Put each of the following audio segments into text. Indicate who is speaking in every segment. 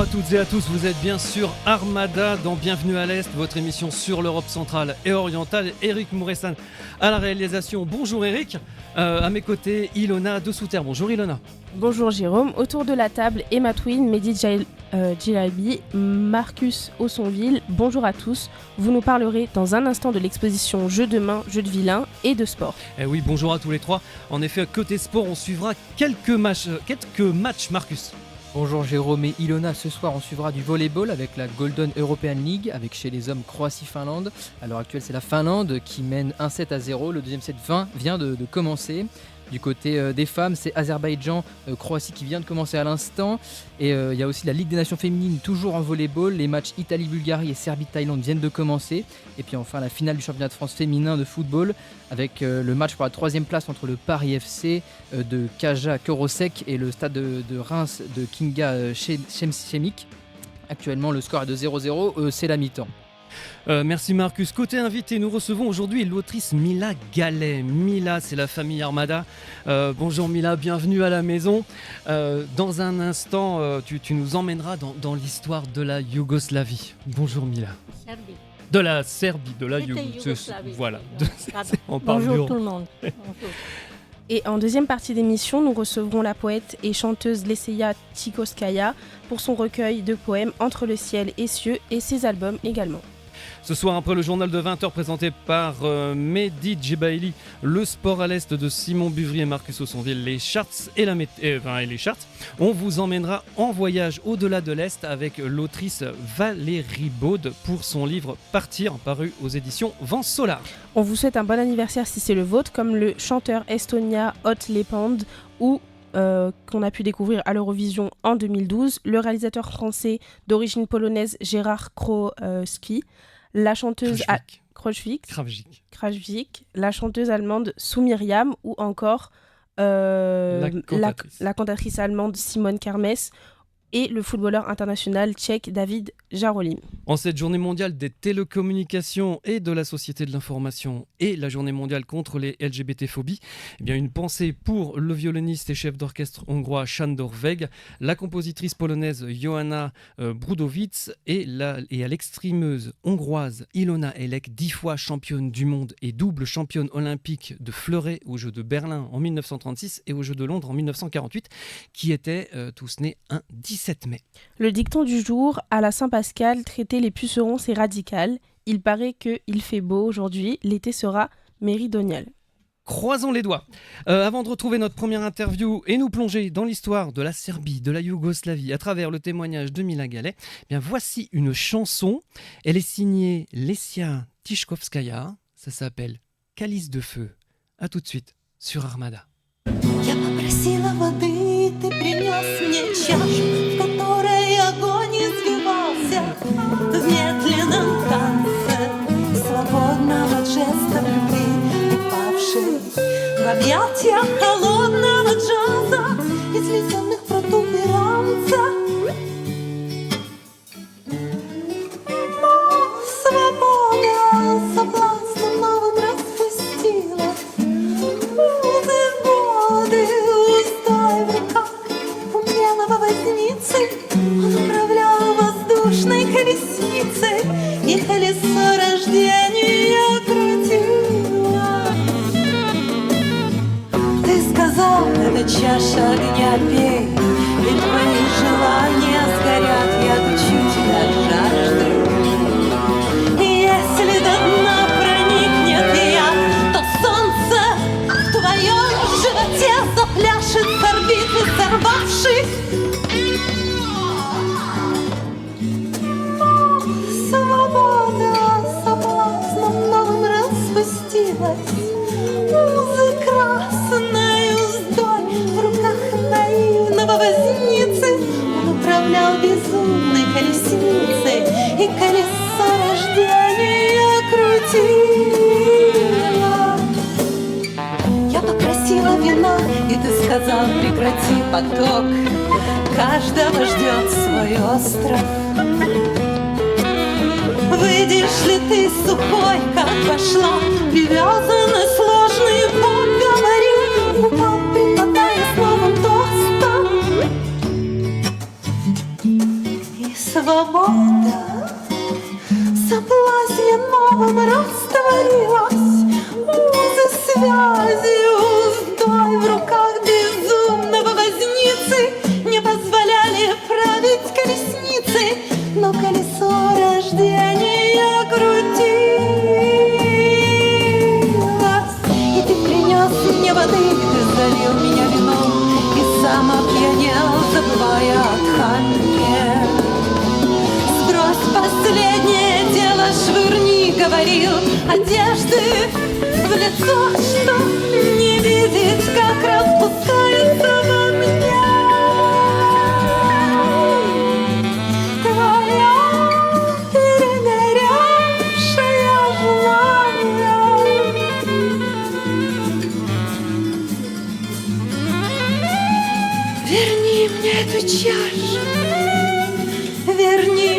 Speaker 1: Bonjour à toutes et à tous, vous êtes bien sûr Armada dans Bienvenue à l'Est, votre émission sur l'Europe centrale et orientale. Eric Mouressan à la réalisation. Bonjour Eric, à mes côtés Ilona de Souter. Bonjour Ilona.
Speaker 2: Bonjour Jérôme, autour de la table Emma Twin, Mehdi Djilabi, Marcus Aussonville. Bonjour à tous, vous nous parlerez dans un instant de l'exposition Jeux de main, jeux de vilain et de sport.
Speaker 1: Eh oui, bonjour à tous les trois. En effet, côté sport, on suivra quelques matchs Marcus.
Speaker 3: Bonjour Jérôme et Ilona, ce soir on suivra du volleyball avec la Golden European League avec chez les hommes Croatie-Finlande. À l'heure actuelle c'est la Finlande qui mène 1-7-0, le deuxième set 20 vient de commencer. Du côté des femmes, c'est Azerbaïdjan-Croatie qui vient de commencer à l'instant. Et il y a aussi la Ligue des Nations féminines, toujours en volleyball. Les matchs Italie-Bulgarie et Serbie-Thaïlande viennent de commencer. Et puis enfin, la finale du championnat de France féminin de football avec le match pour la 3e place entre le Paris FC de Kaja Korosek et le stade de Reims de Kinga Shemik. Actuellement, le score est de 0-0, c'est la mi-temps.
Speaker 1: Merci Marcus. Côté invité, nous recevons aujourd'hui l'autrice Mila Gallet. Mila, c'est la famille Armada. Bonjour Mila, bienvenue à la maison. Dans un instant, tu nous emmèneras dans l'histoire de la Yougoslavie. Bonjour Mila.
Speaker 4: Serbie.
Speaker 1: De la Serbie, de la
Speaker 4: Yougoslavie.
Speaker 1: Voilà. On
Speaker 4: Bonjour
Speaker 1: parle
Speaker 4: tout le monde. Bonjour.
Speaker 2: Et en deuxième partie d'émission, nous recevrons la poète et chanteuse Leseya Tchikoskaya pour son recueil de poèmes Entre le ciel et cieux et ses albums également.
Speaker 1: Ce soir, après le journal de 20h présenté par Mehdi Djilabi, le sport à l'Est de Simon Buvry et Marcus Aussonville, les charts et les charts, on vous emmènera en voyage au-delà de l'Est avec l'autrice Valérie Baud pour son livre Partir, paru aux éditions Vent Solar.
Speaker 2: On vous souhaite un bon anniversaire si c'est le vôtre, comme le chanteur estonien Hot Lepand ou qu'on a pu découvrir à l'Eurovision en 2012, le réalisateur français d'origine polonaise Gérard Krawczyk, la chanteuse Krawczyk, la chanteuse allemande Soumiriam ou encore la cantatrice allemande Simone Kermes et le footballeur international tchèque David Jarolim.
Speaker 1: En cette journée mondiale des télécommunications et de la société de l'information et la journée mondiale contre les LGBT-phobies, eh bien une pensée pour le violoniste et chef d'orchestre hongrois Sándor Weg, la compositrice polonaise Joanna Brudowicz et à l'extrimeuse hongroise Ilona Elek, 10 fois championne du monde et double championne olympique de fleuret aux Jeux de Berlin en 1936 et aux Jeux de Londres en 1948, qui étaient tous nés un 17 mai.
Speaker 2: Le dicton du jour, à la Saint-Pascal, traiter les pucerons, c'est radical. Il paraît qu'il fait beau aujourd'hui, l'été sera méridional.
Speaker 1: Croisons les doigts. Avant de retrouver notre première interview et nous plonger dans l'histoire de la Serbie, de la Yougoslavie, à travers le témoignage de Mila Gallet, eh bien voici une chanson. Elle est signée Leseya Tchikoskaya. Ça s'appelle Calice de feu. À tout de suite sur Armada.
Speaker 5: Я попросила воды, ты принес мне чашу, в которой огонь извивался в медленном танце свободного жеста любви, упавшей в объятия холодного джаза из ледяных протуберанца. Свобода соблазном новым распустилась. Устой в руках умелого возницы, он управлял воздушной колесницей, и колесо рождения крутило. Ты сказал, это чаша огня, пей, ведь мои желания сгорят, я дучу тебя жаждой. И если до дна проникнет яд, то солнце в твоем животе запляшет с орбиты, сорвавшись. Свобода соблазном новым распустилась. Узы красной уздой в руках наивного возницы. Он управлял безумной колесницей, и колесо рождения крутило. Я попросила вина, и ты сказал, прекрати поток. Каждого ждет свой остров. Выйдешь ли ты сухой, как вошла, привязанный сложный бог, говорил, упал, припадая словом тостом. свобода соблазненного растворилась. Узы связи, уздой в руках безумного возницы не позволяли править колесницы, но колесо рождения крутилось. И ты принес мне воды, ты залил меня вином, и сам опьянел, забывая о Тханке. Сбрось последнее дело, швырни, говорил, одежды в лицо, что не видеть, как распускается во мне твоя перегоревшая желание. Верни мне эту чашу, верни.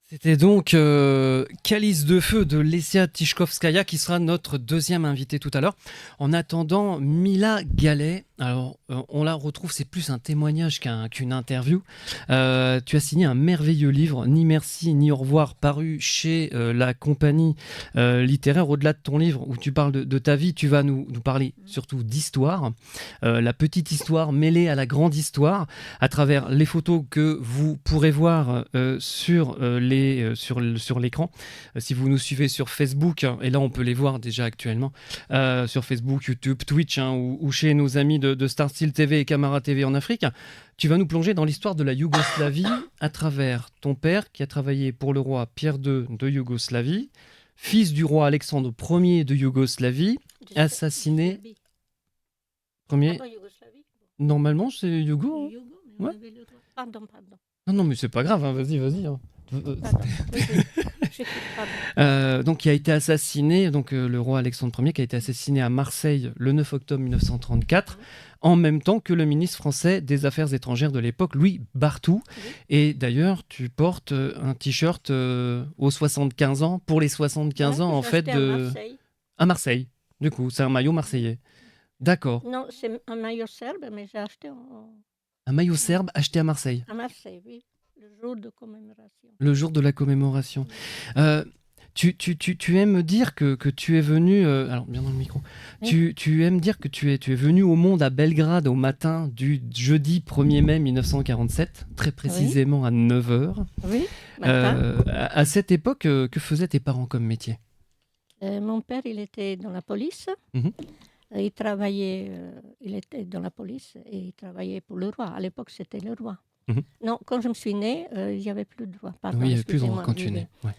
Speaker 1: C'était donc Calice de feu de Lesia Tichkovskaya qui sera notre deuxième invitée tout à l'heure. En attendant, Mila Gallet, alors on la retrouve, c'est plus un témoignage qu'une interview. Tu as signé un merveilleux livre, Ni merci ni au revoir, paru chez la compagnie littéraire. Au-delà de ton livre où tu parles de ta vie, tu vas nous parler surtout d'histoire, la petite histoire mêlée à la grande histoire, à travers les photos que vous pourrez voir sur l'écran. Si vous nous suivez sur Facebook, et là on peut les voir déjà actuellement, sur Facebook, YouTube, Twitch, ou chez nos amis de Star Style TV et Camara TV en Afrique, tu vas nous plonger dans l'histoire de la Yougoslavie à travers ton père qui a travaillé pour le roi Pierre II de Yougoslavie, fils du roi Alexandre Ier de Yougoslavie, assassiné... Premier... Normalement c'est Yougo. Ouais.
Speaker 4: Pardon.
Speaker 1: Non, mais c'est pas grave, hein. Vas-y. Hein. Donc, qui a été assassiné, donc le roi Alexandre Ier, qui a été assassiné à Marseille le 9 octobre 1934, en même temps que le ministre français des Affaires étrangères de l'époque, Louis Barthou. Et d'ailleurs, tu portes un t-shirt aux 75 ans, pour les 75 ans, en fait, à Marseille. Du coup, c'est un maillot marseillais. D'accord.
Speaker 4: Non, c'est un maillot serbe, mais j'ai acheté
Speaker 1: Un maillot serbe acheté à Marseille.
Speaker 4: À Marseille, oui. Le jour de commémoration.
Speaker 1: Le jour de la commémoration. Tu aimes dire que tu es venu... alors, bien dans le micro. Oui. Tu aimes dire que tu es venu au monde à Belgrade au matin du jeudi 1er mai 1947, très précisément à 9h.
Speaker 4: Oui,
Speaker 1: à cette époque, que faisaient tes parents comme métier ?
Speaker 4: Mon père, il était dans la police. Il travaillait, il était dans la police et il travaillait pour le roi. À l'époque, c'était le roi. Non, quand je me suis née, il n'y avait plus de roi. Pardon,
Speaker 1: oui, il n'y avait plus de roi quand tu es née. Ouais.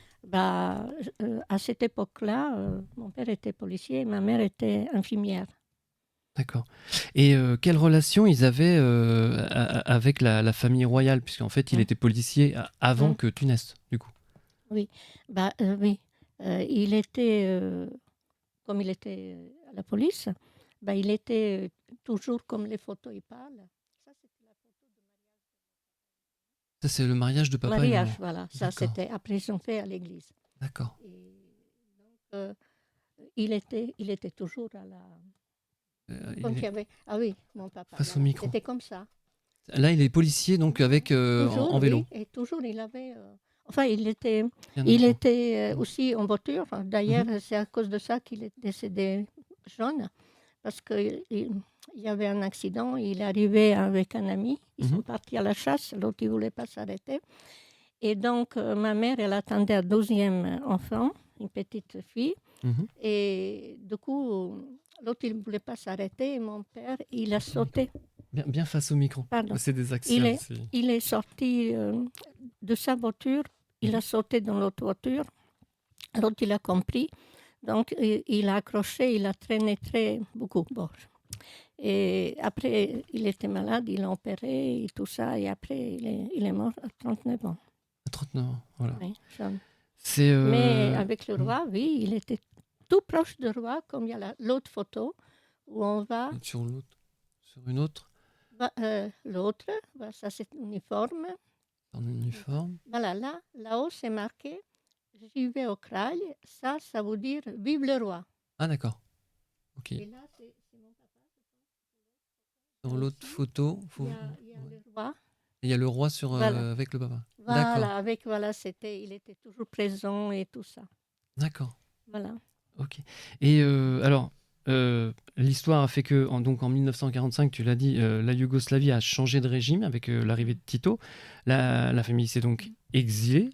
Speaker 4: À cette époque-là, mon père était policier et ma mère était infirmière.
Speaker 1: D'accord. Et quelle relation ils avaient avec la famille royale, puisqu'en fait, il était policier avant que tu naisses, du coup.
Speaker 4: Oui, oui. Il était, comme il était à la police, il était toujours comme les photos y parlent.
Speaker 1: Ça, c'est le mariage de papa et maman.
Speaker 4: Mariage, voilà. Ça, c'était après, ils ont fait à l'église.
Speaker 1: D'accord.
Speaker 4: Et donc, il était toujours à la... Quand il y avait... Ah oui, mon papa.
Speaker 1: Face au micro.
Speaker 4: C'était comme ça.
Speaker 1: Là, il est policier, donc avec
Speaker 4: toujours,
Speaker 1: en vélo.
Speaker 4: Oui, et toujours, il avait... Enfin, il était aussi en voiture. D'ailleurs, c'est à cause de ça qu'il est décédé jeune. Parce qu'il y avait un accident, il est arrivé avec un ami, ils sont partis à la chasse, l'autre il ne voulait pas s'arrêter. Et donc, ma mère, elle attendait un 12e enfant, une petite fille. Et du coup, l'autre il ne voulait pas s'arrêter et mon père, il a sauté.
Speaker 1: Bien face au micro.
Speaker 4: Pardon.
Speaker 1: C'est des accidents.
Speaker 4: Il est sorti de sa voiture, il a sauté dans l'autre voiture, l'autre il a compris. Donc, il a accroché, il a traîné beaucoup. Bon. Et après, il était malade, il l'a opéré et tout ça. Et après, il est mort à 39 ans.
Speaker 1: 39 ans, voilà.
Speaker 4: Oui, jeune.
Speaker 1: C'est,
Speaker 4: Mais avec le roi, oui, il était tout proche du roi, comme il y a l'autre photo où on va.
Speaker 1: sur l'autre, sur une autre,
Speaker 4: L'autre, ça c'est uniforme.
Speaker 1: en uniforme.
Speaker 4: Voilà, là-haut c'est marqué J'y vais au Kraï. Ça veut dire Vive le roi.
Speaker 1: Ah d'accord. Ok.
Speaker 4: Et là, c'est mon papa.
Speaker 1: Dans l'autre photo,
Speaker 4: Il y a le roi.
Speaker 1: il y a le roi sur,
Speaker 4: Voilà.
Speaker 1: avec le papa.
Speaker 4: Voilà, il était toujours présent et tout ça.
Speaker 1: D'accord.
Speaker 4: Voilà.
Speaker 1: Ok. Et alors, l'histoire a fait que, donc en 1945, tu l'as dit, la Yougoslavie a changé de régime avec l'arrivée de Tito. La famille s'est donc exilée.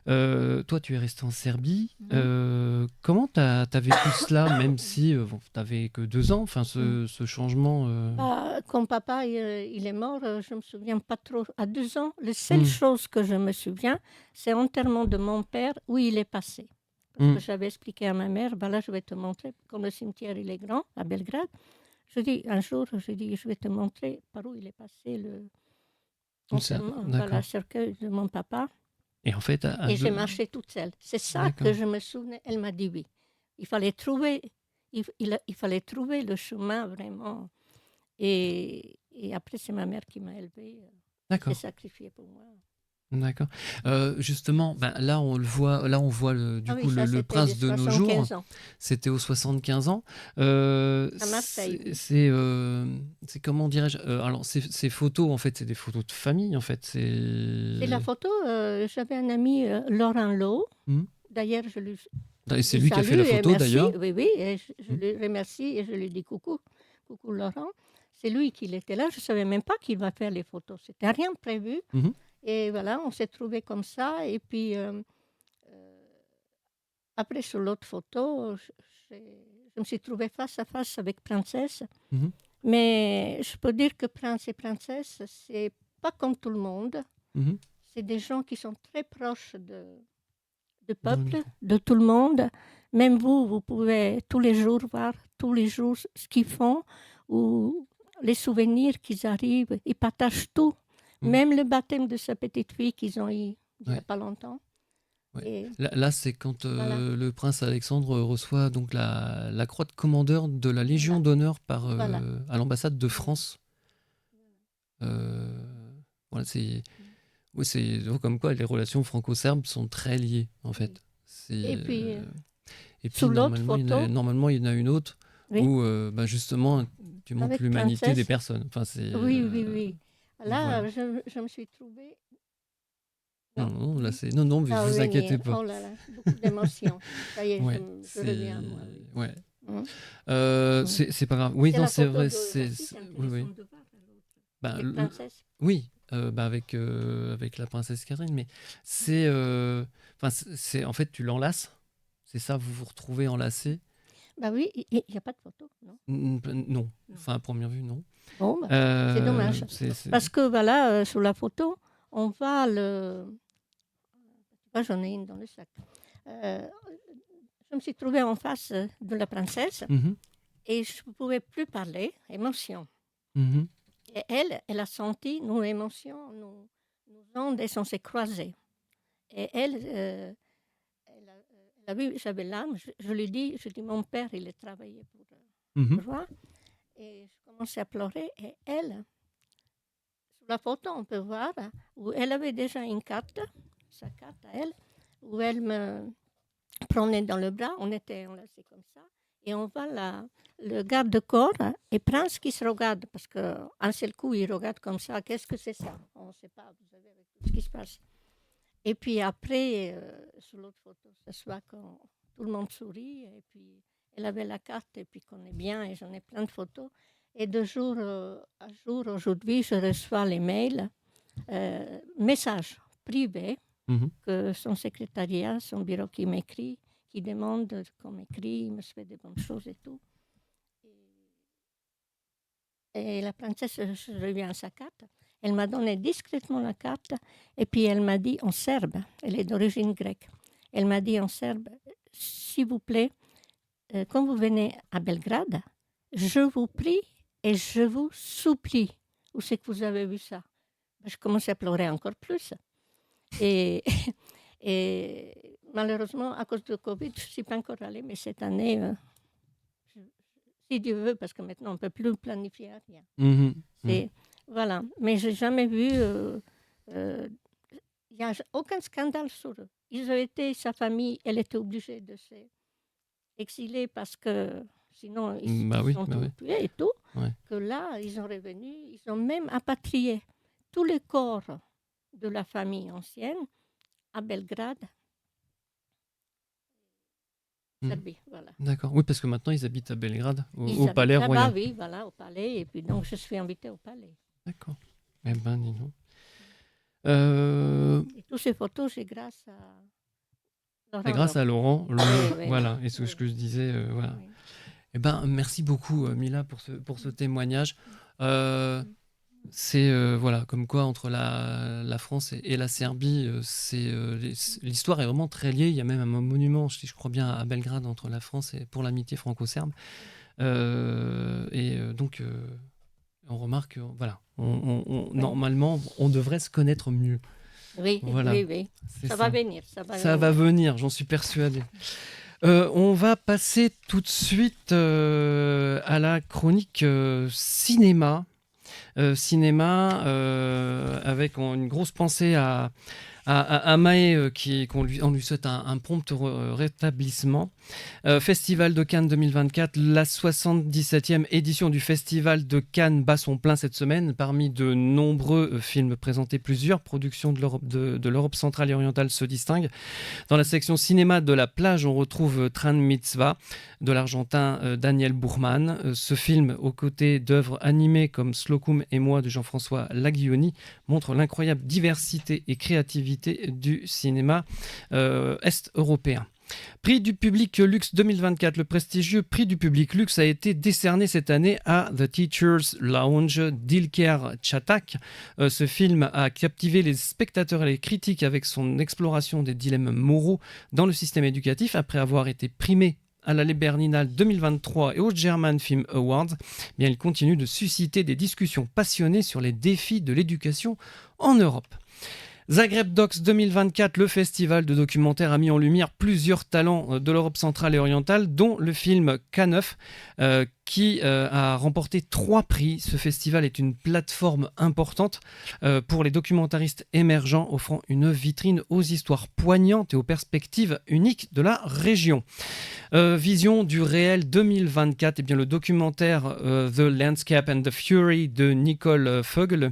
Speaker 1: Toi, tu es resté en Serbie. Comment t'as vécu cela, même si t'avais que 2 ans, enfin, ce changement
Speaker 4: Quand papa il est mort, je me souviens pas trop. À 2 ans, la seule chose que je me souviens, c'est l'enterrement de mon père où il est passé. Parce que j'avais expliqué à ma mère, là je vais te montrer, comme le cimetière il est grand à Belgrade. Un jour, je vais te montrer par où il est passé le cercueil de mon papa.
Speaker 1: Et en fait,
Speaker 4: j'ai marché toute seule. C'est ça que je me souvenais. Elle m'a dit oui. Il fallait trouver le chemin vraiment. Et après, c'est ma mère qui m'a élevée.
Speaker 1: D'accord.
Speaker 4: S'est sacrifiée pour moi.
Speaker 1: D'accord. Justement, là on le voit, on voit le prince de nos jours. C'était aux 75 ans.
Speaker 4: À Marseille.
Speaker 1: C'est comment dirais-je alors ces photos en fait, c'est des photos de famille en fait.
Speaker 4: C'est la photo. J'avais un ami Laurent Lowe. D'ailleurs, je lui.
Speaker 1: C'est lui qui a fait la photo d'ailleurs.
Speaker 4: Oui, et je le remercie et je lui dis coucou Laurent. C'est lui qui était là. Je savais même pas qu'il va faire les photos. C'était rien prévu. Et voilà, on s'est trouvés comme ça. Et puis, après, sur l'autre photo, je me suis trouvée face à face avec Princesse. Mais je peux dire que Prince et Princesse, c'est pas comme tout le monde. C'est des gens qui sont très proches du peuple, de tout le monde. Même vous pouvez tous les jours voir, tous les jours, ce qu'ils font, ou les souvenirs qu'ils arrivent. Ils partagent tout. Même le baptême de sa petite fille qu'ils ont eu il n'y a pas longtemps.
Speaker 1: Et... Là, c'est quand le prince Alexandre reçoit donc la croix de commandeur de la Légion d'honneur à l'ambassade de France. Voilà, c'est comme quoi les relations franco-serbes sont très liées en fait.
Speaker 4: Et puis
Speaker 1: normalement, il y en a une autre où justement tu montres l'humanité des personnes. Enfin,
Speaker 4: oui. Là, voilà. je me suis trouvée.
Speaker 1: Non, là c'est non, mais vous inquiétez pas.
Speaker 4: Oh là là, beaucoup d'émotions. Ça y est, je reviens.
Speaker 1: C'est pas grave. Oui, non, c'est vrai. Oui. Oui, avec la princesse Catherine, mais c'est en fait tu l'enlaces. C'est ça, vous vous retrouvez enlacés.
Speaker 4: Bah oui, il n'y a pas de photo, non.
Speaker 1: Non. Enfin, à première vue, non.
Speaker 4: Bon, c'est dommage. Parce que voilà, sur la photo, on va j'en ai une dans le sac. Je me suis trouvée en face de la princesse et je ne pouvais plus parler, émotion. Et elle a senti nos émotions, nos ondes, elles sont s'est croisées. Et elle a vu, j'avais l'âme, je lui dis, mon père, il a travaillé pour le roi. Et je commençais à pleurer. Et elle, sur la photo, on peut voir où elle avait déjà une carte, sa carte à elle, où elle me prenait dans le bras. On était enlacés comme ça. Et on voit le garde-corps et Prince qui se regarde, parce qu'un seul coup, il regarde comme ça. Qu'est-ce que c'est ça? On ne sait pas, vous savez, avec tout ce qui se passe. Et puis après, sur l'autre photo, ça se voit quand tout le monde sourit. Et puis, elle avait la carte, et puis qu'on est bien, et j'en ai plein de photos. Et de jour à jour, aujourd'hui, je reçois les mails, messages privés, que son secrétariat, son bureau qui m'écrit, qui demande qu'on m'écrit, il me fait des bonnes choses et tout. Et la princesse, je reviens à sa carte. Elle m'a donné discrètement la carte et puis elle m'a dit en serbe, elle est d'origine grecque, elle m'a dit en serbe, s'il vous plaît, quand vous venez à Belgrade, je vous prie et je vous supplie. Où c'est que vous avez vu ça? Je commençais à pleurer encore plus. Et, et malheureusement, à cause de Covid, je ne suis pas encore allée, mais cette année, si Dieu veut, parce que maintenant, on ne peut plus planifier rien. Voilà. Mais je n'ai jamais vu... il n'y a aucun scandale sur eux. Ils ont été, sa famille, elle était obligée de s'exiler parce que sinon ils sont tués et tout. Ouais. Que là, ils sont revenus, ils ont même rapatrié tous les corps de la famille ancienne à Belgrade. Serbie, voilà.
Speaker 1: D'accord. Oui, parce que maintenant ils habitent à Belgrade, au palais royal.
Speaker 4: Oui, voilà, au palais. Et puis donc je suis invitée au palais.
Speaker 1: D'accord. Eh ben, dis donc.
Speaker 4: Et toutes ces photos, c'est grâce à Laurent.
Speaker 1: C'est grâce à Laurent. Voilà. Et ce que je disais, voilà. Oui. Eh ben, merci beaucoup, Mila, pour ce témoignage. C'est voilà, comme quoi entre la France et la Serbie, l'histoire est vraiment très liée. Il y a même un monument, si je crois bien, à Belgrade entre la France et pour l'amitié franco-serbe. Donc, on remarque, voilà, normalement, on devrait se connaître mieux.
Speaker 4: Oui, voilà. Oui. Ça va venir.
Speaker 1: Ça va venir, j'en suis persuadé. On va passer tout de suite à la chronique cinéma. Avec une grosse pensée à Maë, on lui souhaite un prompt rétablissement. Festival de Cannes 2024, la 77e édition du Festival de Cannes bat son plein cette semaine. Parmi de nombreux films présentés, plusieurs productions de l'Europe centrale et orientale se distinguent. Dans la section cinéma de la plage, on retrouve Tran Mitzvah de l'Argentin Daniel Bourman. Ce film, aux côtés d'œuvres animées comme Slocum et moi de Jean-François Laguioni, montre l'incroyable diversité et créativité du cinéma est-européen. Prix du public Luxe 2024, le prestigieux prix du public Luxe a été décerné cette année à The Teacher's Lounge d'Ilker Çatak. Ce film a captivé les spectateurs et les critiques avec son exploration des dilemmes moraux dans le système éducatif après avoir été primé à la Berlinale 2023 et au German Film Awards. Bien, il continue de susciter des discussions passionnées sur les défis de l'éducation en Europe. Zagreb Docs 2024, le festival de documentaires a mis en lumière plusieurs talents de l'Europe centrale et orientale, dont le film K9, qui a remporté 3 prix. Ce festival est une plateforme importante pour les documentaristes émergents, offrant une vitrine aux histoires poignantes et aux perspectives uniques de la région. Vision du réel 2024, bien, le documentaire The Landscape and the Fury de Nicole Vogel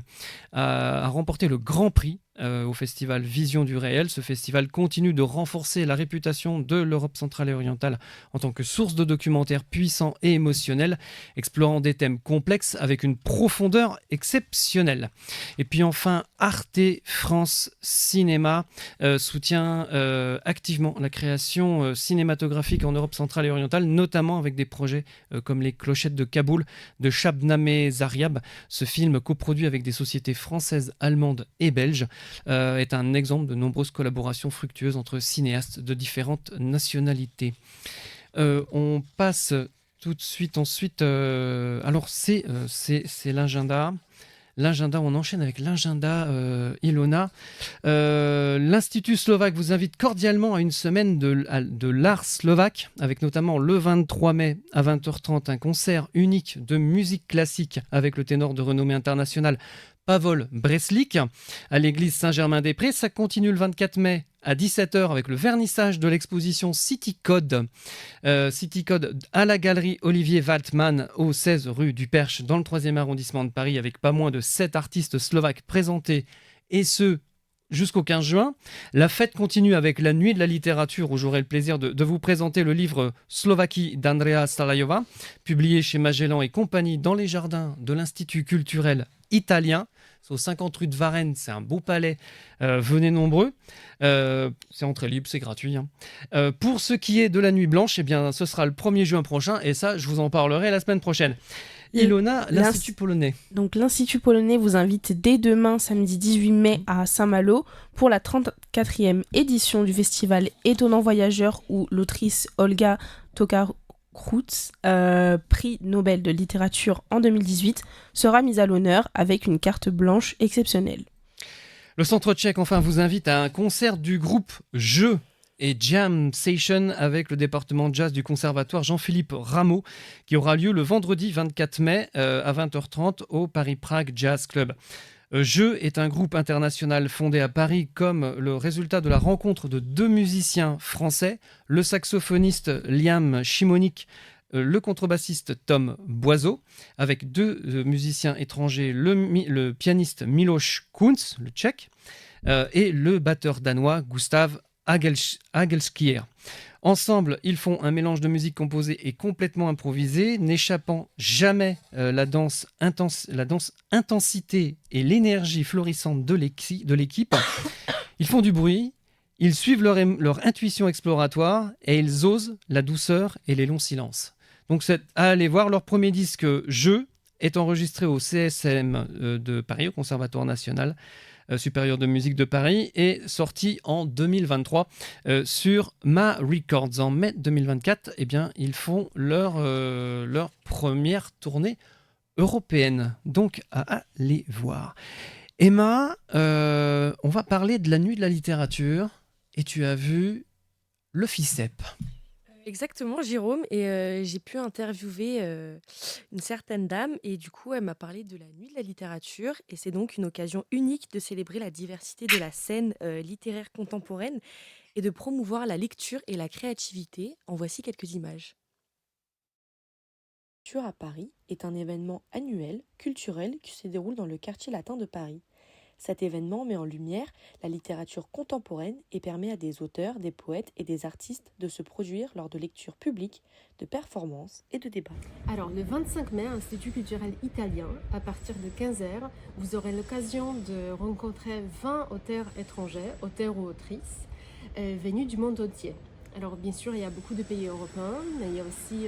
Speaker 1: a remporté le Grand Prix au festival Vision du réel. Ce festival continue de renforcer la réputation de l'Europe centrale et orientale en tant que source de documentaires puissants et émotionnels, explorant des thèmes complexes avec une profondeur exceptionnelle. Et puis enfin, Arte France Cinéma soutient activement la création cinématographique en Europe centrale et orientale, notamment avec des projets comme Les Clochettes de Kaboul de Shabnameh Zaryab. Ce film, coproduit avec des sociétés françaises, allemandes et belges, est un exemple de nombreuses collaborations fructueuses entre cinéastes de différentes nationalités. On passe tout de suite ensuite... alors c'est l'agenda. On enchaîne avec l'agenda Ilona. L'Institut slovaque vous invite cordialement à une semaine de l'art slovaque, avec notamment le 23 mai à 20h30 un concert unique de musique classique avec le ténor de renommée internationale Pavol Breslik à l'église Saint-Germain-des-Prés. Ça continue le 24 mai à 17h avec le vernissage de l'exposition City Code à la galerie Olivier Waltman au 16 rue du Perche dans le 3e arrondissement de Paris, avec pas moins de 7 artistes slovaques présentés, et ce jusqu'au 15 juin. La fête continue avec la nuit de la littérature où j'aurai le plaisir de vous présenter le livre Slovaquie d'Andrea Stalajova, publié chez Magellan et compagnie dans les jardins de l'Institut culturel italien. C'est aux 50 rue de Varennes, c'est un beau palais. Venez nombreux. C'est entrée libre, c'est gratuit. Pour ce qui est de la Nuit Blanche, eh bien, ce sera le 1er juin prochain, et ça, je vous en parlerai la semaine prochaine. Ilona, l'Institut polonais.
Speaker 2: Donc l'Institut polonais vous invite dès demain, samedi 18 mai, à Saint-Malo pour la 34e édition du festival Étonnant Voyageur, où l'autrice Olga Tokarczuk, prix Nobel de littérature en 2018, sera mise à l'honneur avec une carte blanche exceptionnelle.
Speaker 1: Le Centre tchèque, enfin, vous invite à un concert du groupe Je et Jam Session avec le département jazz du conservatoire Jean-Philippe Rameau qui aura lieu le vendredi 24 mai à 20h30 au Paris Prague Jazz Club. Je est un groupe international fondé à Paris comme le résultat de la rencontre de deux musiciens français, le saxophoniste Liam Chimonik, le contrebassiste Tom Boiseau, avec deux musiciens étrangers, le pianiste Miloš Kunc, le tchèque, et le batteur danois Gustav Hagelskier. Ensemble, ils font un mélange de musique composée et complètement improvisée, n'échappant jamais la danse intensité et l'énergie florissante de l'équipe. Ils font du bruit, ils suivent leur intuition exploratoire et ils osent la douceur et les longs silences. Donc, à aller voir, leur premier disque « Je » est enregistré au CSM de Paris, au Conservatoire national supérieur de musique de Paris, et sorti en 2023 sur Ma Records. En mai 2024, eh bien, ils font leur première tournée européenne. Donc, à aller voir. Emma, on va parler de la nuit de la littérature, et tu as vu le FICEP.
Speaker 6: Exactement, Jérôme. Et j'ai pu interviewer une certaine dame. Et du coup, elle m'a parlé de la nuit de la littérature. Et c'est donc une occasion unique de célébrer la diversité de la scène littéraire contemporaine et de promouvoir la lecture et la créativité. En voici quelques images. La lecture à Paris est un événement annuel, culturel, qui se déroule dans le quartier latin de Paris. Cet événement met en lumière la littérature contemporaine et permet à des auteurs, des poètes et des artistes de se produire lors de lectures publiques, de performances et de débats.
Speaker 7: Alors, le 25 mai, Institut culturel italien, à partir de 15h, vous aurez l'occasion de rencontrer 20 auteurs étrangers, auteurs ou autrices, venus du monde entier. Alors, bien sûr, il y a beaucoup de pays européens, mais il y a aussi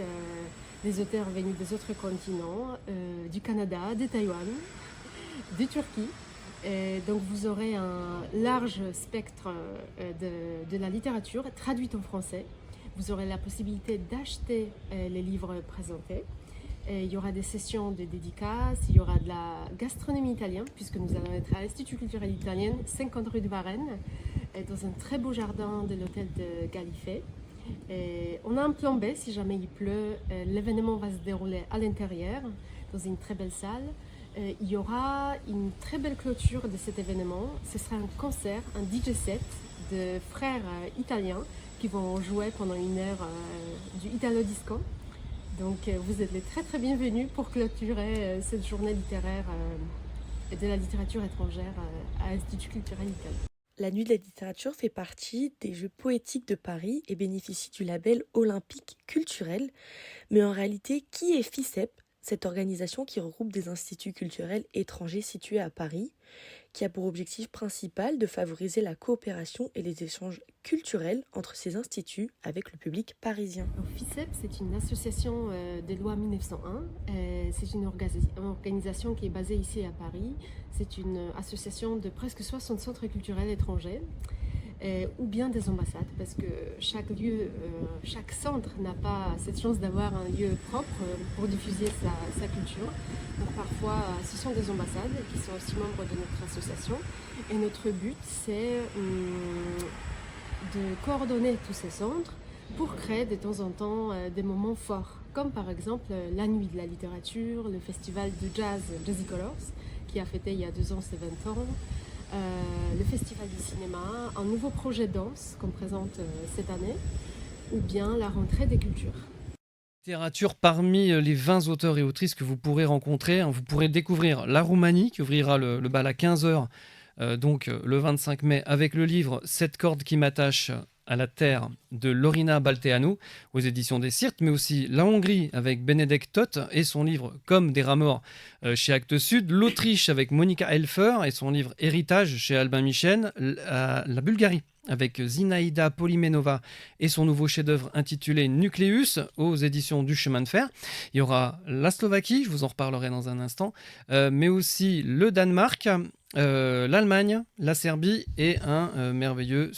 Speaker 7: des auteurs venus des autres continents, du Canada, de Taïwan, de Turquie. Et donc vous aurez un large spectre de la littérature traduite en français. Vous aurez la possibilité d'acheter les livres présentés. Et il y aura des sessions de dédicaces, il y aura de la gastronomie italienne, puisque nous allons être à l'Institut culturel italien, 50 rue de Varennes, dans un très beau jardin de l'hôtel de Galifet. Et on a un plan B si jamais il pleut. L'événement va se dérouler à l'intérieur, dans une très belle salle. Il y aura une très belle clôture de cet événement. Ce sera un concert, un DJ set de frères italiens qui vont jouer pendant une heure du Italo Disco. Donc vous êtes les très très bienvenus pour clôturer cette journée littéraire de la littérature étrangère à l'Institut culturel italien.
Speaker 6: La nuit de la littérature fait partie des Jeux poétiques de Paris et bénéficie du label olympique culturel. Mais en réalité, qui est FICEP ? Cette organisation qui regroupe des instituts culturels étrangers situés à Paris, qui a pour objectif principal de favoriser la coopération et les échanges culturels entre ces instituts avec le public parisien.
Speaker 7: FICEP, c'est une association de loi 1901. C'est une organisation qui est basée ici à Paris. C'est une association de presque 60 centres culturels étrangers. Ou bien des ambassades, parce que chaque lieu, chaque centre n'a pas cette chance d'avoir un lieu propre pour diffuser sa culture. Donc parfois, ce sont des ambassades qui sont aussi membres de notre association. Et notre but, c'est de coordonner tous ces centres pour créer de temps en temps des moments forts, comme par exemple la nuit de la littérature, le festival de jazz Jazzy Colors, qui a fêté il y a 2 ans ses 20 ans. Le festival du cinéma, un nouveau projet danse qu'on présente cette année, ou bien la rentrée des cultures.
Speaker 1: Littérature, parmi les 20 auteurs et autrices que vous pourrez rencontrer, vous pourrez découvrir La Roumanie qui ouvrira le bal à 15h, donc le 25 mai, avec le livre « Cette corde qui m'attache à la terre » de Lorina Balteanu aux éditions des Sirtes, mais aussi la Hongrie avec Benedek Todt et son livre Comme des rats morts chez Actes Sud, l'Autriche avec Monika Helfer et son livre Héritage chez Albin Michel, la Bulgarie avec Zinaïda Polimenova et son nouveau chef-d'œuvre intitulé Nucléus aux éditions du Chemin de Fer. Il y aura la Slovaquie, je vous en reparlerai dans un instant, mais aussi le Danemark, l'Allemagne, la Serbie et un merveilleux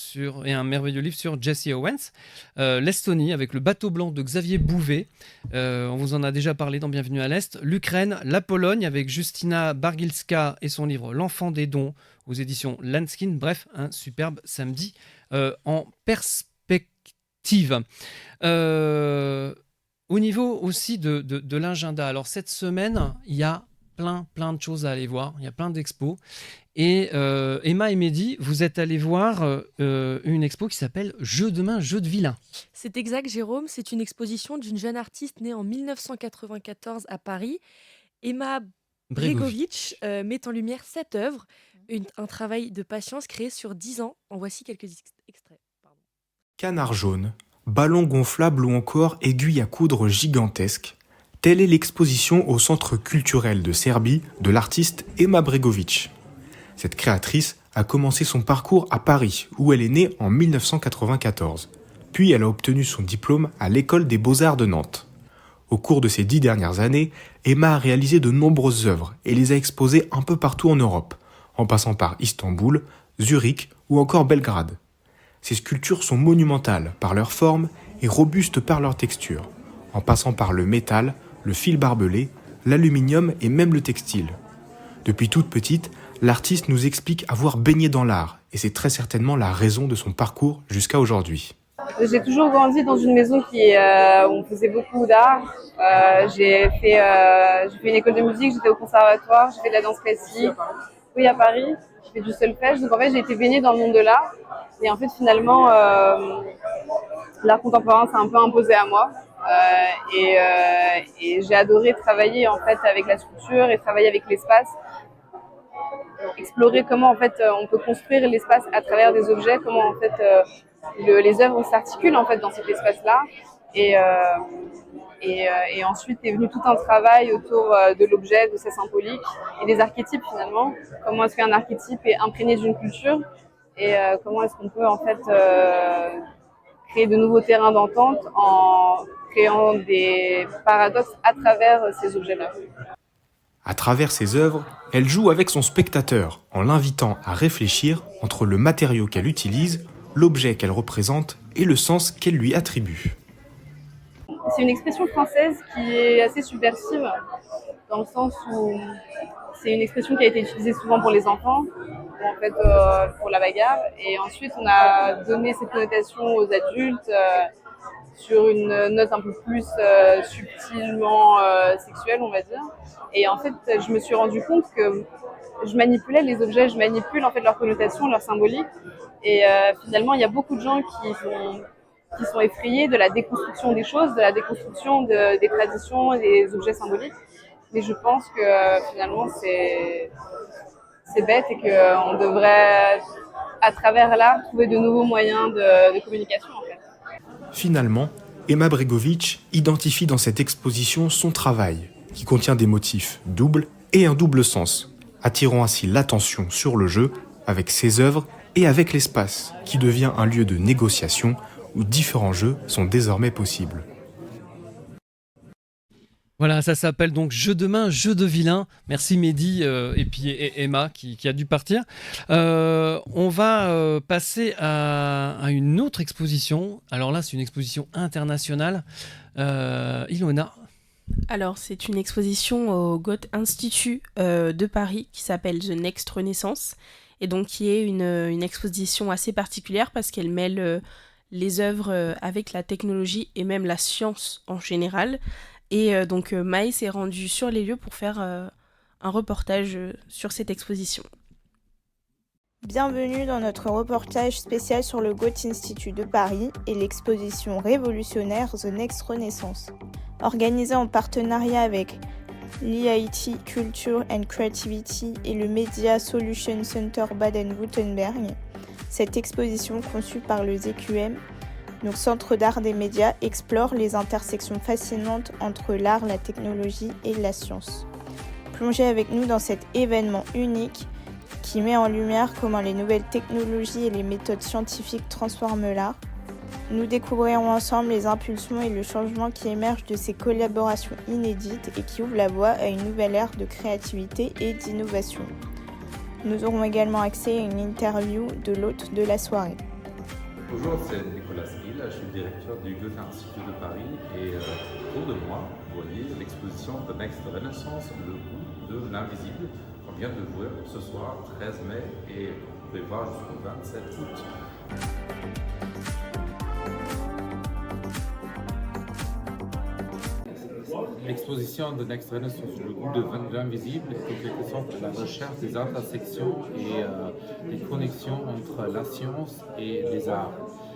Speaker 1: livre sur Jesse Owens. L'Estonie avec le bateau blanc de Xavier Bouvet. On vous en a déjà parlé dans Bienvenue à l'Est. L'Ukraine, la Pologne avec Justina Bargilska et son livre L'enfant des dons aux éditions Lanskin. Bref, un superbe samedi en perspective. Au niveau aussi de l'agenda, alors cette semaine, il y a plein de choses à aller voir, il y a plein d'expos. Et Emma et Mehdi, vous êtes allés voir une expo qui s'appelle Jeux de main, jeux de vilain.
Speaker 6: C'est exact, Jérôme. C'est une exposition d'une jeune artiste née en 1994 à Paris. Emma Bregovic met en lumière cette œuvre, un travail de patience créé sur 10 ans. En voici quelques extraits.
Speaker 8: Canard jaune, ballon gonflable ou encore aiguille à coudre gigantesque, telle est l'exposition au Centre culturel de Serbie de l'artiste Emma Bregovic. Cette créatrice a commencé son parcours à Paris, où elle est née en 1994. Puis elle a obtenu son diplôme à l'École des Beaux-Arts de Nantes. Au cours de ces 10 dernières années, Emma a réalisé de nombreuses œuvres et les a exposées un peu partout en Europe, en passant par Istanbul, Zurich ou encore Belgrade. Ces sculptures sont monumentales par leur forme et robustes par leur texture, en passant par le métal, le fil barbelé, l'aluminium et même le textile. Depuis toute petite, l'artiste nous explique avoir baigné dans l'art, et c'est très certainement la raison de son parcours jusqu'à aujourd'hui.
Speaker 9: J'ai toujours grandi dans une maison où on faisait beaucoup d'art. J'ai fait une école de musique, j'étais au conservatoire, j'ai fait de la danse classique. Oui, à Paris, j'ai fait du solfège. Donc en fait, j'ai été baignée dans le monde de l'art. Et en fait, finalement, l'art contemporain s'est un peu imposé à moi. Et j'ai adoré travailler en fait avec la sculpture et travailler avec l'espace. Explorer comment en fait on peut construire l'espace à travers des objets, comment en fait les œuvres s'articulent en fait dans cet espace-là. Et ensuite est venu tout un travail autour de l'objet, de sa symbolique et des archétypes finalement. Comment est-ce qu'un archétype est imprégné d'une culture et comment est-ce qu'on peut en fait créer de nouveaux terrains d'entente en créant des paradoxes à travers ces objets-là.
Speaker 8: À travers ses œuvres, elle joue avec son spectateur en l'invitant à réfléchir entre le matériau qu'elle utilise, l'objet qu'elle représente et le sens qu'elle lui attribue.
Speaker 9: C'est une expression française qui est assez subversive, dans le sens où c'est une expression qui a été utilisée souvent pour les enfants, en fait, pour la bagarre. Et ensuite, on a donné cette connotation aux adultes sur une note un peu plus subtilement sexuelle, on va dire. Et en fait, je me suis rendu compte que je manipulais les objets, je manipule en fait leur connotation, leur symbolique. Et finalement, il y a beaucoup de gens qui sont effrayés de la déconstruction des choses, de la déconstruction des traditions et des objets symboliques. Mais je pense que finalement, c'est bête et qu'on devrait, à travers l'art, trouver de nouveaux moyens de communication, en fait.
Speaker 8: Finalement, Emma Bregovic identifie dans cette exposition son travail, qui contient des motifs doubles et un double sens, attirant ainsi l'attention sur le jeu avec ses œuvres et avec l'espace, qui devient un lieu de négociation où différents jeux sont désormais possibles.
Speaker 1: Voilà, ça s'appelle donc Jeux de main, jeux de vilain. Merci Mehdi et puis Emma qui a dû partir. On va passer à une autre exposition. Alors là, c'est une exposition internationale. Ilona.
Speaker 2: Alors, c'est une exposition au Goethe Institut de Paris qui s'appelle The Next Renaissance et donc qui est une exposition assez particulière parce qu'elle mêle les œuvres avec la technologie et même la science en général. Et donc Maë s'est rendue sur les lieux pour faire un reportage sur cette exposition.
Speaker 10: Bienvenue dans notre reportage spécial sur le Goethe Institut de Paris et l'exposition révolutionnaire The Next Renaissance. Organisée en partenariat avec l'EIT Culture and Creativity et le Media Solution Center Baden-Württemberg, cette exposition conçue par le ZQM, donc Centre d'art des médias, explore les intersections fascinantes entre l'art, la technologie et la science. Plongez avec nous dans cet événement unique qui met en lumière comment les nouvelles technologies et les méthodes scientifiques transforment l'art. Nous découvrirons ensemble les impulsions et le changement qui émergent de ces collaborations inédites et qui ouvrent la voie à une nouvelle ère de créativité et d'innovation. Nous aurons également accès à une interview de l'hôte de la soirée.
Speaker 11: Bonjour, c'est Nicolas Hill, je suis directeur du Goethe-Institut de Paris et autour de moi, vous voyez l'exposition The Next Renaissance, le goût de l'invisible, qu'on vient de voir ce soir, 13 mai, et vous pouvez voir jusqu'au 27 août. L'exposition de Next Renaissance, le goût de l'invisible, est en quelque sorte la recherche des intersections et des connexions entre la science et les arts.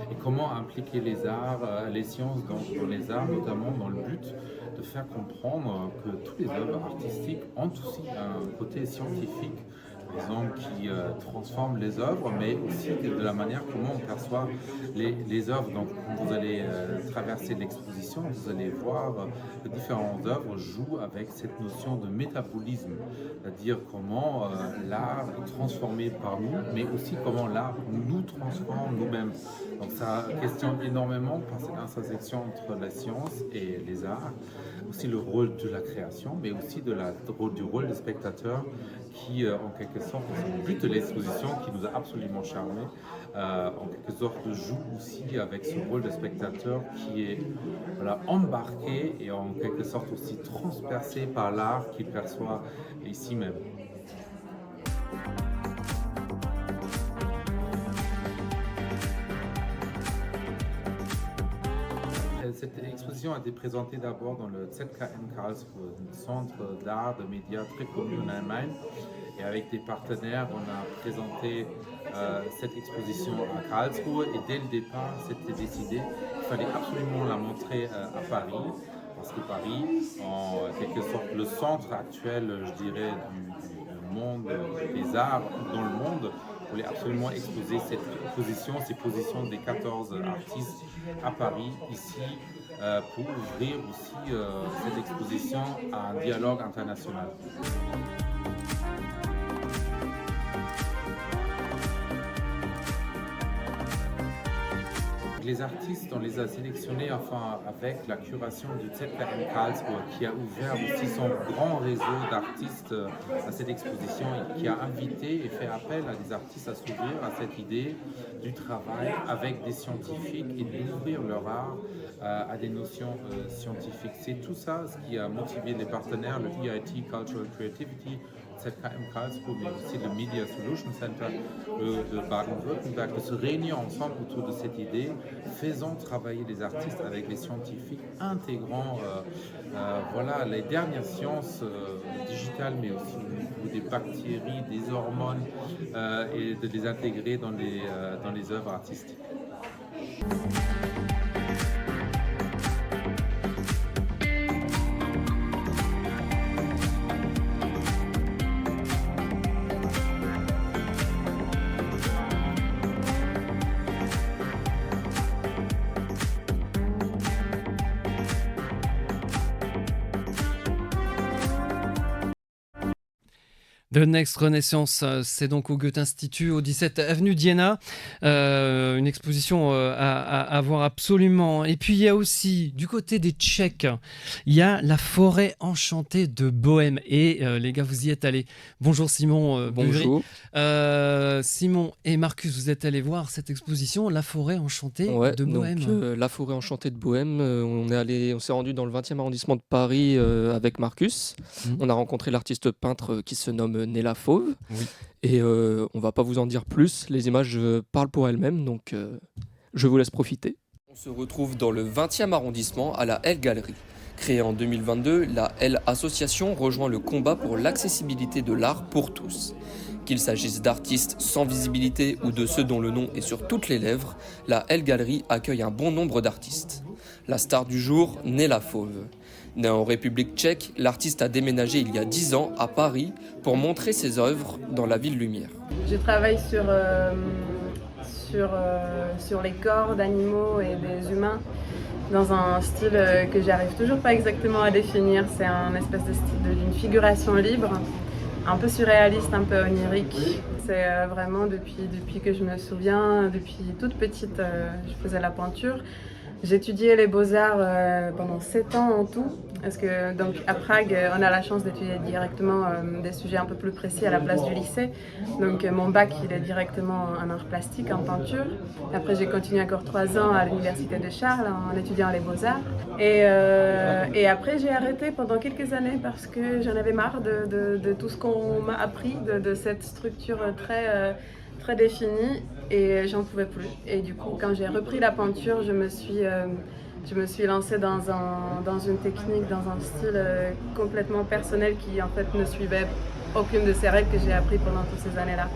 Speaker 11: Et comment impliquer les arts, les sciences dans les arts, notamment dans le but de faire comprendre que toutes les œuvres artistiques ont aussi un côté scientifique, par exemple, qui transforme les œuvres, mais aussi de la manière comment on perçoit les œuvres. Donc, quand vous allez traverser l'exposition, vous allez voir que différentes œuvres jouent avec cette notion de métabolisme, c'est-à-dire comment l'art est transformé par nous, mais aussi comment l'art nous transforme nous-mêmes. Donc, ça questionne énormément par cette intersection entre la science et les arts, aussi le rôle de la création, mais aussi du rôle des spectateurs qui, en quelque sorte, c'est le but de l'exposition qui nous a absolument charmés, en quelque sorte joue aussi avec ce rôle de spectateur qui est embarqué et en quelque sorte aussi transpercé par l'art qu'il perçoit ici même. Cette exposition a été présentée d'abord dans le ZKM Karlsruhe, un centre d'art, de médias très connu en Allemagne. Et avec des partenaires, on a présenté cette exposition à Karlsruhe. Et dès le départ, c'était décidé qu'il fallait absolument la montrer à Paris. Parce que Paris, en quelque sorte, le centre actuel, je dirais, du monde des arts dans le monde, voulait absolument exposer ces positions des 14 artistes à Paris, ici, pour ouvrir aussi cette exposition à un dialogue international. Les artistes, on les a sélectionnés avec la curation du ZKM Karlsruhe qui a ouvert aussi son grand réseau d'artistes à cette exposition et qui a invité et fait appel à des artistes à s'ouvrir à cette idée du travail avec des scientifiques et d'ouvrir leur art à des notions scientifiques. C'est tout ça ce qui a motivé les partenaires, le EIT Cultural Creativity, ZKM Karlsruhe, mais aussi le Media Solution Center de Baden-Württemberg, de se réunir ensemble autour de cette idée, faisant travailler les artistes avec les scientifiques, intégrant les dernières sciences digitales, mais aussi au niveau des bactéries, des hormones, et de les intégrer dans les œuvres artistiques.
Speaker 1: The Next Renaissance, c'est donc au Goethe-Institut, au 17 avenue d'Iéna. Une exposition à voir absolument. Et puis il y a aussi, du côté des Tchèques, il y a la forêt enchantée de Bohême. Et les gars, vous y êtes allés. Bonjour Simon.
Speaker 12: Bonjour.
Speaker 1: Simon et Marcus, vous êtes allés voir cette exposition, la forêt enchantée de Bohême.
Speaker 12: Donc, la forêt enchantée de Bohême, on s'est rendu dans le 20e arrondissement de Paris avec Marcus. On a rencontré l'artiste peintre qui se nomme Nella Fauve. Oui. Et on va pas vous en dire plus, les images parlent pour elles-mêmes, donc je vous laisse profiter. On se retrouve dans le 20e arrondissement à la L Galerie. Créée en 2022, la L Association rejoint le combat pour l'accessibilité de l'art pour tous. Qu'il s'agisse d'artistes sans visibilité ou de ceux dont le nom est sur toutes les lèvres, la L Galerie accueille un bon nombre d'artistes. La star du jour, Nella Fauve. Née en République tchèque, l'artiste a déménagé il y a 10 ans à Paris pour montrer ses œuvres dans la ville lumière.
Speaker 9: Je travaille sur les corps d'animaux et des humains dans un style que j'arrive toujours pas exactement à définir. C'est un espèce de style d'une figuration libre, un peu surréaliste, un peu onirique. C'est vraiment depuis que je me souviens, depuis toute petite, je faisais la peinture.
Speaker 13: J'étudiais les beaux-arts pendant 7 ans en tout, parce que donc, à Prague, on a la chance d'étudier directement des sujets un peu plus précis à la place du lycée. Donc mon bac, il est directement en art plastique, en peinture. Après, j'ai continué encore 3 ans à l'université de Charles en étudiant les beaux-arts. Et après, j'ai arrêté pendant quelques années parce que j'en avais marre de tout ce qu'on m'a appris, de cette structure très définie, et j'en pouvais plus. Et du coup, quand j'ai repris la peinture, je me suis lancée dans une technique, dans un style complètement personnel qui en fait ne suivait aucune de ces règles que j'ai appris pendant toutes ces années-là.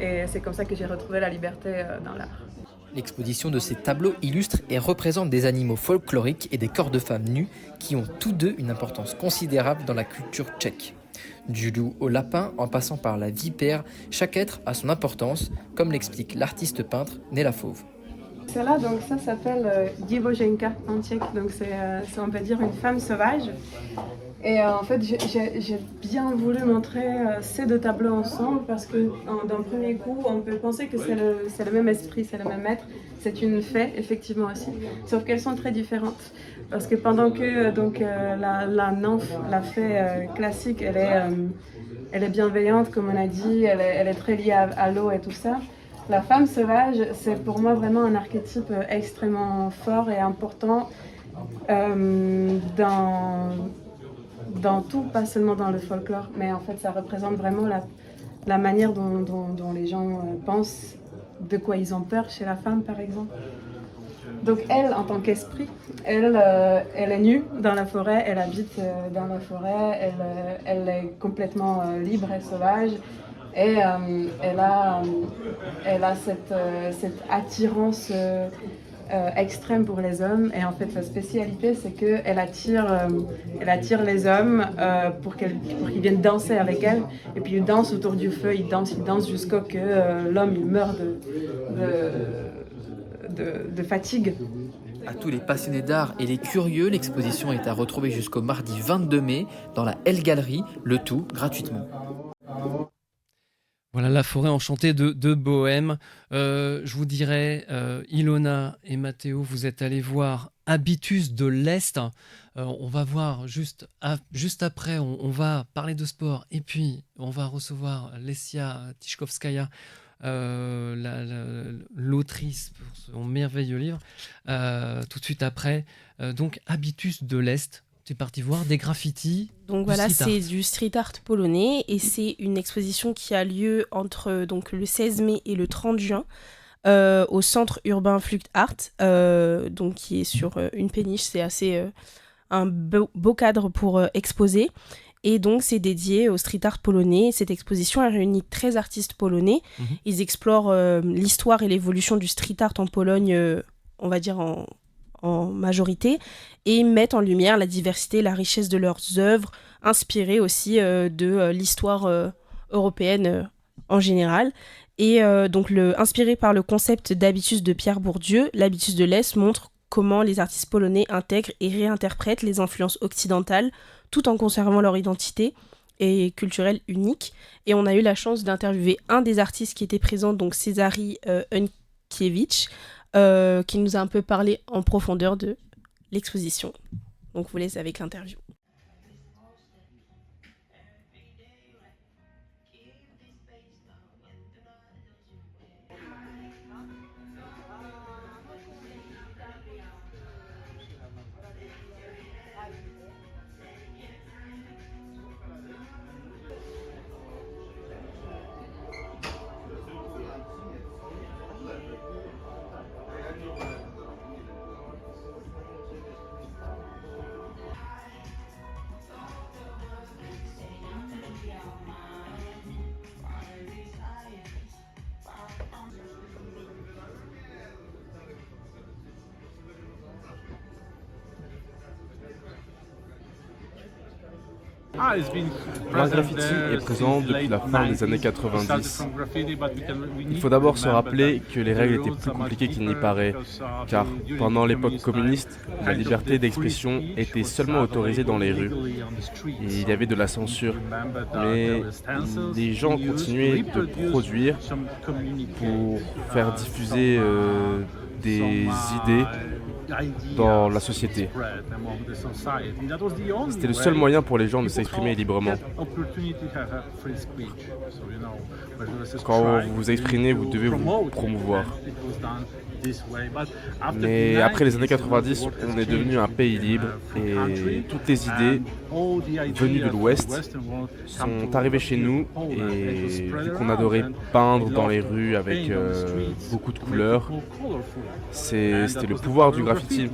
Speaker 13: Et c'est comme ça que j'ai retrouvé la liberté dans l'art.
Speaker 3: L'exposition de ces tableaux illustre et représente des animaux folkloriques et des corps de femmes nus qui ont tous deux une importance considérable dans la culture tchèque. Du loup au lapin, en passant par la vipère, chaque être a son importance, comme l'explique l'artiste peintre Nela Fauve.
Speaker 13: Celle-là, donc ça s'appelle Divoženka en tchèque, donc c'est on peut dire une femme sauvage. Et en fait, j'ai bien voulu montrer ces deux tableaux ensemble parce que d'un premier coup, on peut penser que c'est le même esprit, c'est le même être. C'est une fée, effectivement aussi, sauf qu'elles sont très différentes. Parce que pendant que la nymphe, la fée classique, elle est bienveillante, comme on a dit, elle est très liée à l'eau et tout ça. La femme sauvage, c'est pour moi vraiment un archétype extrêmement fort et important dans tout, pas seulement dans le folklore, mais en fait ça représente vraiment la manière dont les gens pensent, de quoi ils ont peur chez la femme par exemple. Donc elle, en tant qu'esprit, elle est nue dans la forêt, elle habite dans la forêt, elle est complètement libre et sauvage. Et elle a cette attirance extrême pour les hommes. Et en fait, sa spécialité, c'est qu'elle attire les hommes pour qu'ils viennent danser avec elle. Et puis ils dansent autour du feu, ils dansent jusqu'à ce que l'homme il meure de fatigue.
Speaker 3: À tous les passionnés d'art et les curieux, l'exposition est à retrouver jusqu'au mardi 22 mai dans la L-Galerie, le tout gratuitement.
Speaker 1: Voilà la forêt enchantée de Bohème. Je vous dirais, Ilona et Mathéo, vous êtes allés voir Habitus de l'Est. On va voir juste après, on va parler de sport et puis on va recevoir Lesia Tichkovskaya, l'autrice pour son merveilleux livre, tout de suite après. Donc Habitus de l'Est. Tu es parti voir des graffitis.
Speaker 2: Donc voilà, c'est du street art polonais et c'est une exposition qui a lieu entre donc, le 16 mai et le 30 juin au centre urbain Flucht Art, donc qui est sur une péniche. C'est assez un beau cadre pour exposer. Et donc, c'est dédié au street art polonais. Cette exposition a réuni 13 artistes polonais. Ils explorent l'histoire et l'évolution du street art en Pologne, on va dire en majorité, et mettent en lumière la diversité et la richesse de leurs œuvres, inspirées aussi de l'histoire européenne en général. Et donc, inspiré par le concept d'habitus de Pierre Bourdieu, l'habitus de l'Est montre comment les artistes polonais intègrent et réinterprètent les influences occidentales tout en conservant leur identité et culturelle unique. Et on a eu la chance d'interviewer un des artistes qui était présent, donc Cezary Unkiewicz, qui nous a un peu parlé en profondeur de l'exposition. Donc je vous laisse avec l'interview.
Speaker 14: L'art graffiti est présent depuis la fin des années 90. Il faut d'abord se rappeler que les règles étaient plus compliquées qu'il n'y paraît, car pendant l'époque communiste, la liberté d'expression était seulement autorisée dans les rues. Et il y avait de la censure. Mais les gens continuaient de produire pour faire diffuser des idées dans la société. C'était le seul moyen pour les gens de s'exprimer librement. Quand vous vous exprimez, vous devez vous promouvoir. Mais après les années 90, on est devenu un pays libre et toutes les idées venues de l'Ouest sont arrivées chez nous et vu qu'on adorait peindre dans les rues avec beaucoup de couleurs, c'était le pouvoir du graffiti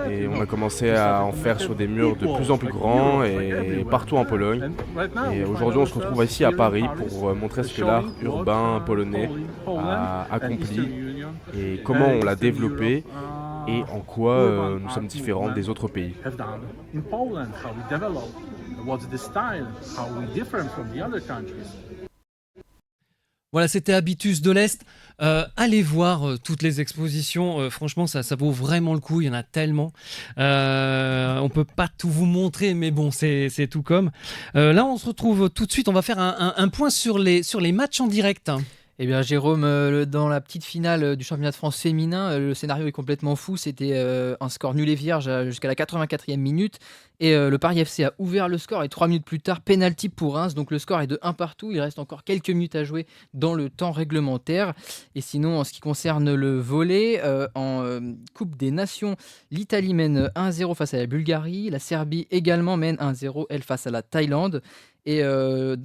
Speaker 14: et on a commencé à en faire sur des murs de plus en plus grands et partout en Pologne. Et aujourd'hui on se retrouve ici à Paris pour montrer ce que l'art urbain polonais a accompli et comment on l'a développé et en quoi nous sommes différents des autres pays.
Speaker 1: Voilà, c'était Habitus de l'Est. Allez voir toutes les expositions. Franchement, ça vaut vraiment le coup. Il y en a tellement. On peut pas tout vous montrer, mais bon, c'est tout comme. Là, on se retrouve tout de suite. On va faire un point sur les matchs en direct.
Speaker 3: Eh bien, Jérôme, dans la petite finale du championnat de France féminin, le scénario est complètement fou. C'était un score nul et vierge jusqu'à la 84e minute. Et le Paris FC a ouvert le score et 3 minutes plus tard, pénalty pour Reims. Donc le score est de 1 partout. Il reste encore quelques minutes à jouer dans le temps réglementaire. Et sinon, en ce qui concerne le volley, en Coupe des Nations, l'Italie mène 1-0 face à la Bulgarie. La Serbie également mène 1-0, elle, face à la Thaïlande. Et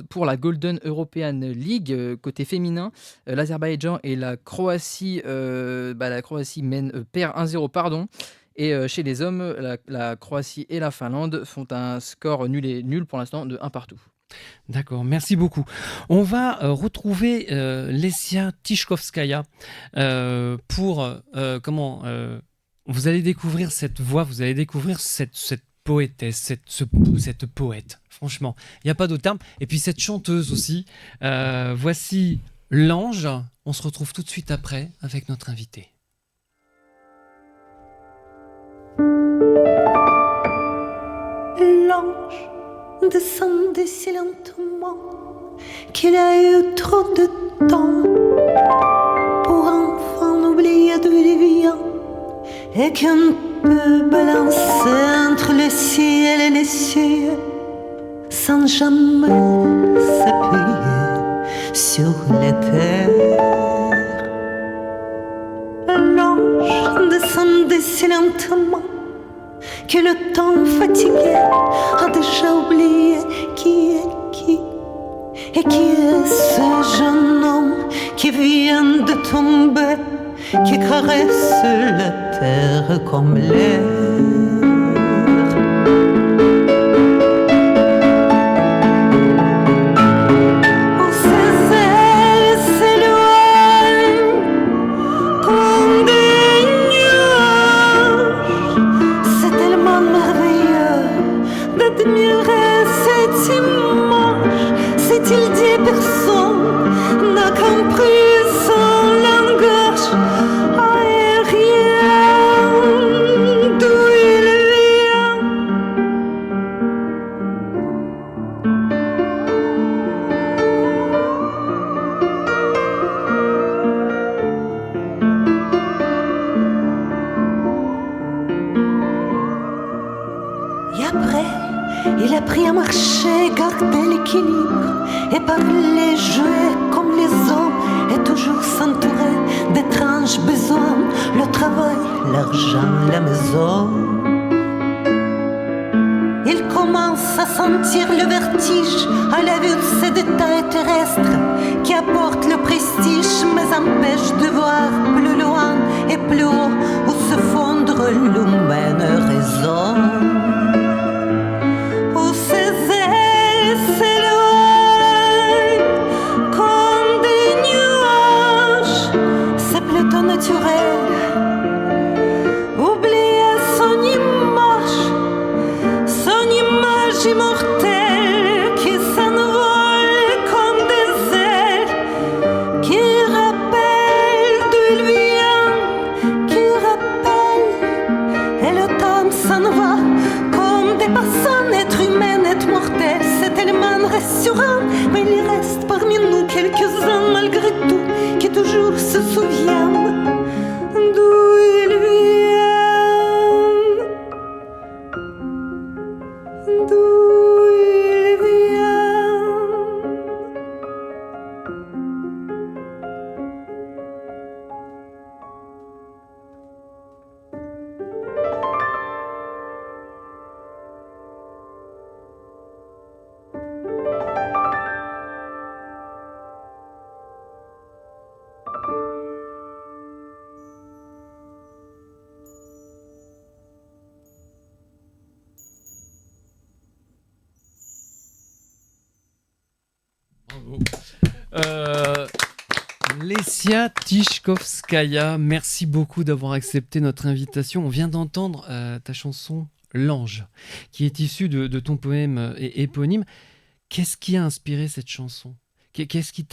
Speaker 3: pour la Golden European League, côté féminin, l'Azerbaïdjan et la Croatie, perd 1-0, pardon. Et chez les hommes, la Croatie et la Finlande font un score nul pour l'instant de 1 partout.
Speaker 1: D'accord, merci beaucoup. On va retrouver Lesia Tichkovskaya pour vous allez découvrir cette voix, vous allez découvrir cette poétesse, cette poète. Franchement, il n'y a pas d'autre terme. Et puis cette chanteuse aussi. Voici L'Ange. On se retrouve tout de suite après avec notre invité.
Speaker 5: L'ange descendait si lentement qu'il a eu trop de temps pour enfin oublier d'où il vient et qu'on peut balancer entre le ciel et les cieux sans jamais s'appuyer sur les terres. L'ange descendait si lentement que le temps fatigué a déjà oublié qui est qui. Et qui est ce jeune homme qui vient de tomber, qui caresse la terre comme l'air. Il dit personne n'a compris son langage aérien d'où il vient. Et après, il a appris à marcher, garder l'équilibre et parler, jouer comme les hommes et toujours s'entourer d'étranges besoins, le travail, l'argent, la maison. Il commence à sentir le vertige à la vue de ces détails terrestres qui apportent le prestige mais empêchent de voir plus loin et plus haut où se fondre l'humaine raison. Où ses ailes s'éloignent comme des nuages, c'est plutôt naturel. Oublier son image immortelle parmi nous quelques-uns malgré tout qui toujours se souviennent d'où il vient, d'où il vient.
Speaker 1: Bravo. Lesia Tichkovskaya, merci beaucoup d'avoir accepté notre invitation. On vient d'entendre ta chanson L'Ange, qui est issue de ton poème éponyme. Qu'est-ce qui a inspiré cette chanson ? Qu'est-ce qui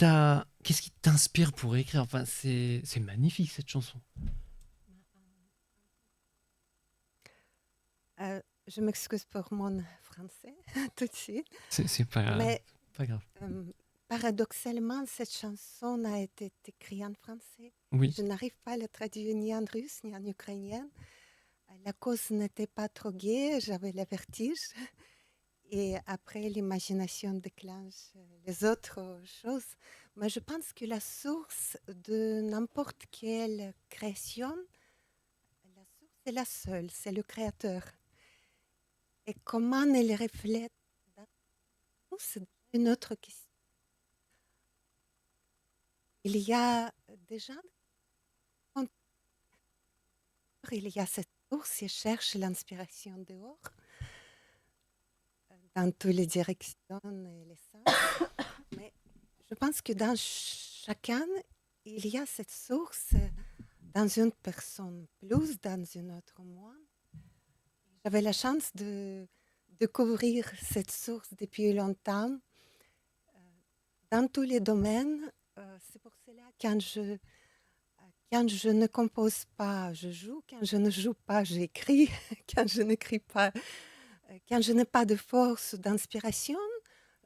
Speaker 1: t'inspire pour écrire ? Enfin, c'est magnifique cette chanson.
Speaker 15: Je m'excuse pour mon français tout de suite.
Speaker 1: C'est pas,
Speaker 15: Mais,
Speaker 1: pas grave.
Speaker 15: Paradoxalement, cette chanson a été écrite en français.
Speaker 1: Oui.
Speaker 15: Je n'arrive pas à la traduire ni en russe ni en ukrainien. La cause n'était pas trop gaie, j'avais le vertige. Et après, l'imagination déclenche les autres choses. Mais je pense que la source de n'importe quelle création, la source est la seule, c'est le créateur. Et comment elle reflète dans nous, c'est une autre question. Il y a déjà, il y a cette source qui cherche l'inspiration dehors, dans toutes les directions et les sens. Mais je pense que dans chacun, il y a cette source dans une personne plus, dans une autre moins. J'avais la chance de découvrir cette source depuis longtemps, dans tous les domaines. C'est pour cela quand je ne compose pas, je joue. Quand je ne joue pas, j'écris. Quand je n'écris pas, quand je n'ai pas de force d'inspiration,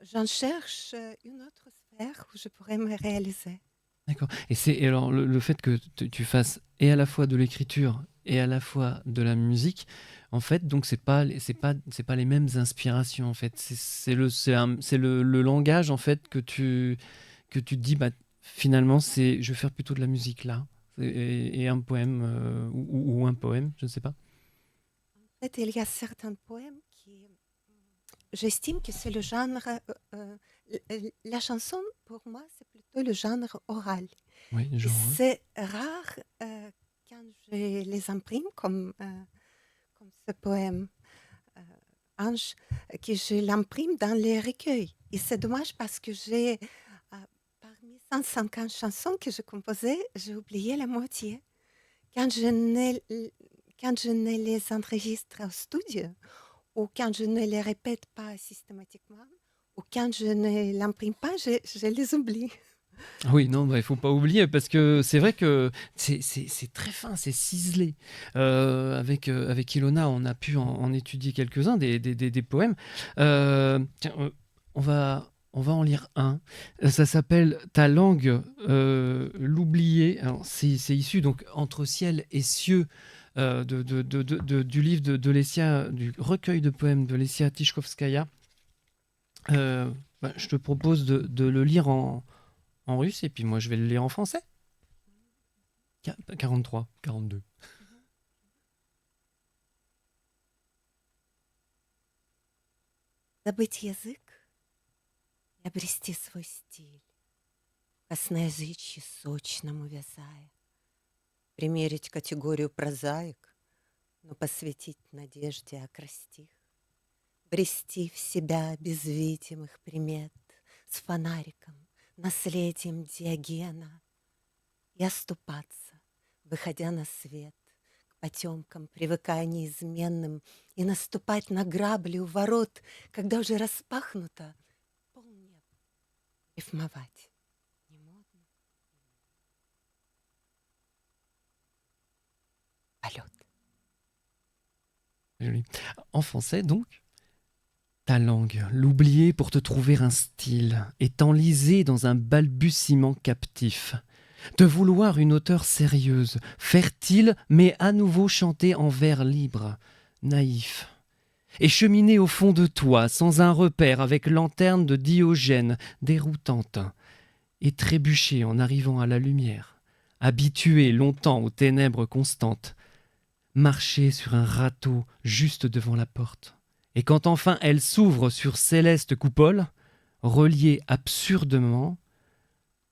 Speaker 15: j'en cherche une autre sphère où je pourrais me réaliser.
Speaker 1: D'accord. Et alors le fait que tu fasses et à la fois de l'écriture et à la fois de la musique, en fait, donc c'est pas les mêmes inspirations en fait. C'est le langage en fait que tu te dis bah finalement je vais faire plutôt de la musique là et un poème ou un poème, je ne sais pas.
Speaker 15: En fait, il y a certains poèmes qui, j'estime que c'est le genre, la chanson pour moi c'est plutôt le genre oral.
Speaker 1: Oui, genre.
Speaker 15: C'est rare quand je les imprime comme ce poème Ange, que je l'imprime dans les recueils. Et c'est dommage parce que j'ai parmi 150 chansons que je composais, j'ai oublié la moitié. Quand je ne les enregistre au studio, ou quand je ne les répète pas systématiquement, ou quand je ne l'imprime pas, je les oublie.
Speaker 1: Oui, non, il ne faut pas oublier parce que c'est vrai que c'est très fin, c'est ciselé. Avec Ilona, on a pu en étudier quelques-uns des poèmes. Tiens, on va en lire un. Ça s'appelle Ta langue, l'oublier. Alors, c'est issu donc Entre ciel et cieux du livre de Lesia, du recueil de poèmes de Lesia Tichkovskaya. Je te propose de le lire en russe et puis moi je vais le lire en français. 43, 42.
Speaker 15: Забыть язык и обрести свой стиль, косноязычье сочному вязая, примерить категорию прозаик, но посвятить надежде акростих, брести в себя без видимых примет с фонариком, наследием Диогена, и оступаться, выходя на свет, к потемкам, привыкая неизменным, и наступать на грабли у ворот, когда уже распахнуто полнеба. Рифмовать не модно. Полет.
Speaker 1: Joli. En français donc, ta langue, l'oublier pour te trouver un style, et t'enliser dans un balbutiement captif. De vouloir une auteure sérieuse, fertile, mais à nouveau chanter en vers libre, naïf. Et cheminer au fond de toi, sans un repère, avec lanterne de Diogène, déroutante. Et trébucher en arrivant à la lumière, habitué longtemps aux ténèbres constantes. Marcher sur un râteau juste devant la porte. Et quand enfin elle s'ouvre sur céleste coupole, reliée absurdement,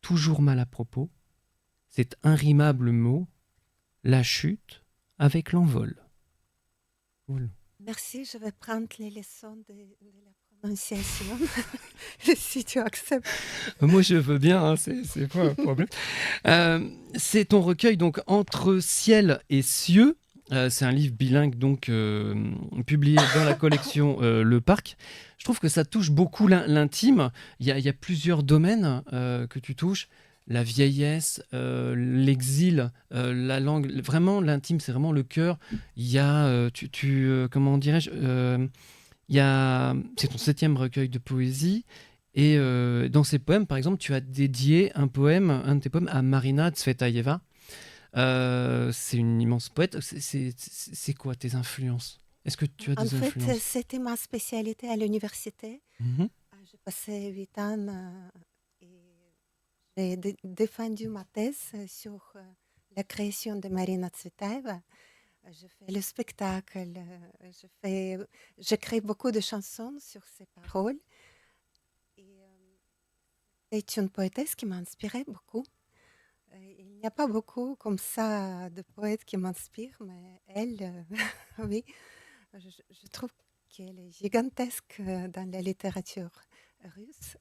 Speaker 1: toujours mal à propos, cet inrimable mot, la chute avec l'envol. Voilà.
Speaker 15: Merci, je vais prendre les leçons de la prononciation, si tu acceptes.
Speaker 1: Moi, je veux bien, hein, c'est pas un problème. C'est ton recueil, donc, Entre ciel et cieux. C'est un livre bilingue, donc, publié dans la collection Le Parc. Je trouve que ça touche beaucoup l'intime. Il y a plusieurs domaines que tu touches. La vieillesse, l'exil, la langue, vraiment l'intime, c'est vraiment le cœur. Il y a, comment dirais-je, c'est ton 7e recueil de poésie. Et dans ces poèmes, par exemple, tu as dédié un de tes poèmes à Marina Tsvetaeva. C'est une immense poète. C'est quoi tes influences? Est-ce que tu as des influences?
Speaker 15: En fait, c'était ma spécialité à l'université. J'ai passé 8 ans et j'ai défendu ma thèse sur la création de Marina Tsvetaeva. Je fais le spectacle, j'écris beaucoup de chansons sur ses paroles. C'est une poétesse qui m'a inspirée beaucoup. Il n'y a pas beaucoup comme ça de poètes qui m'inspirent, mais elle, oui, je trouve qu'elle est gigantesque dans la littérature russe.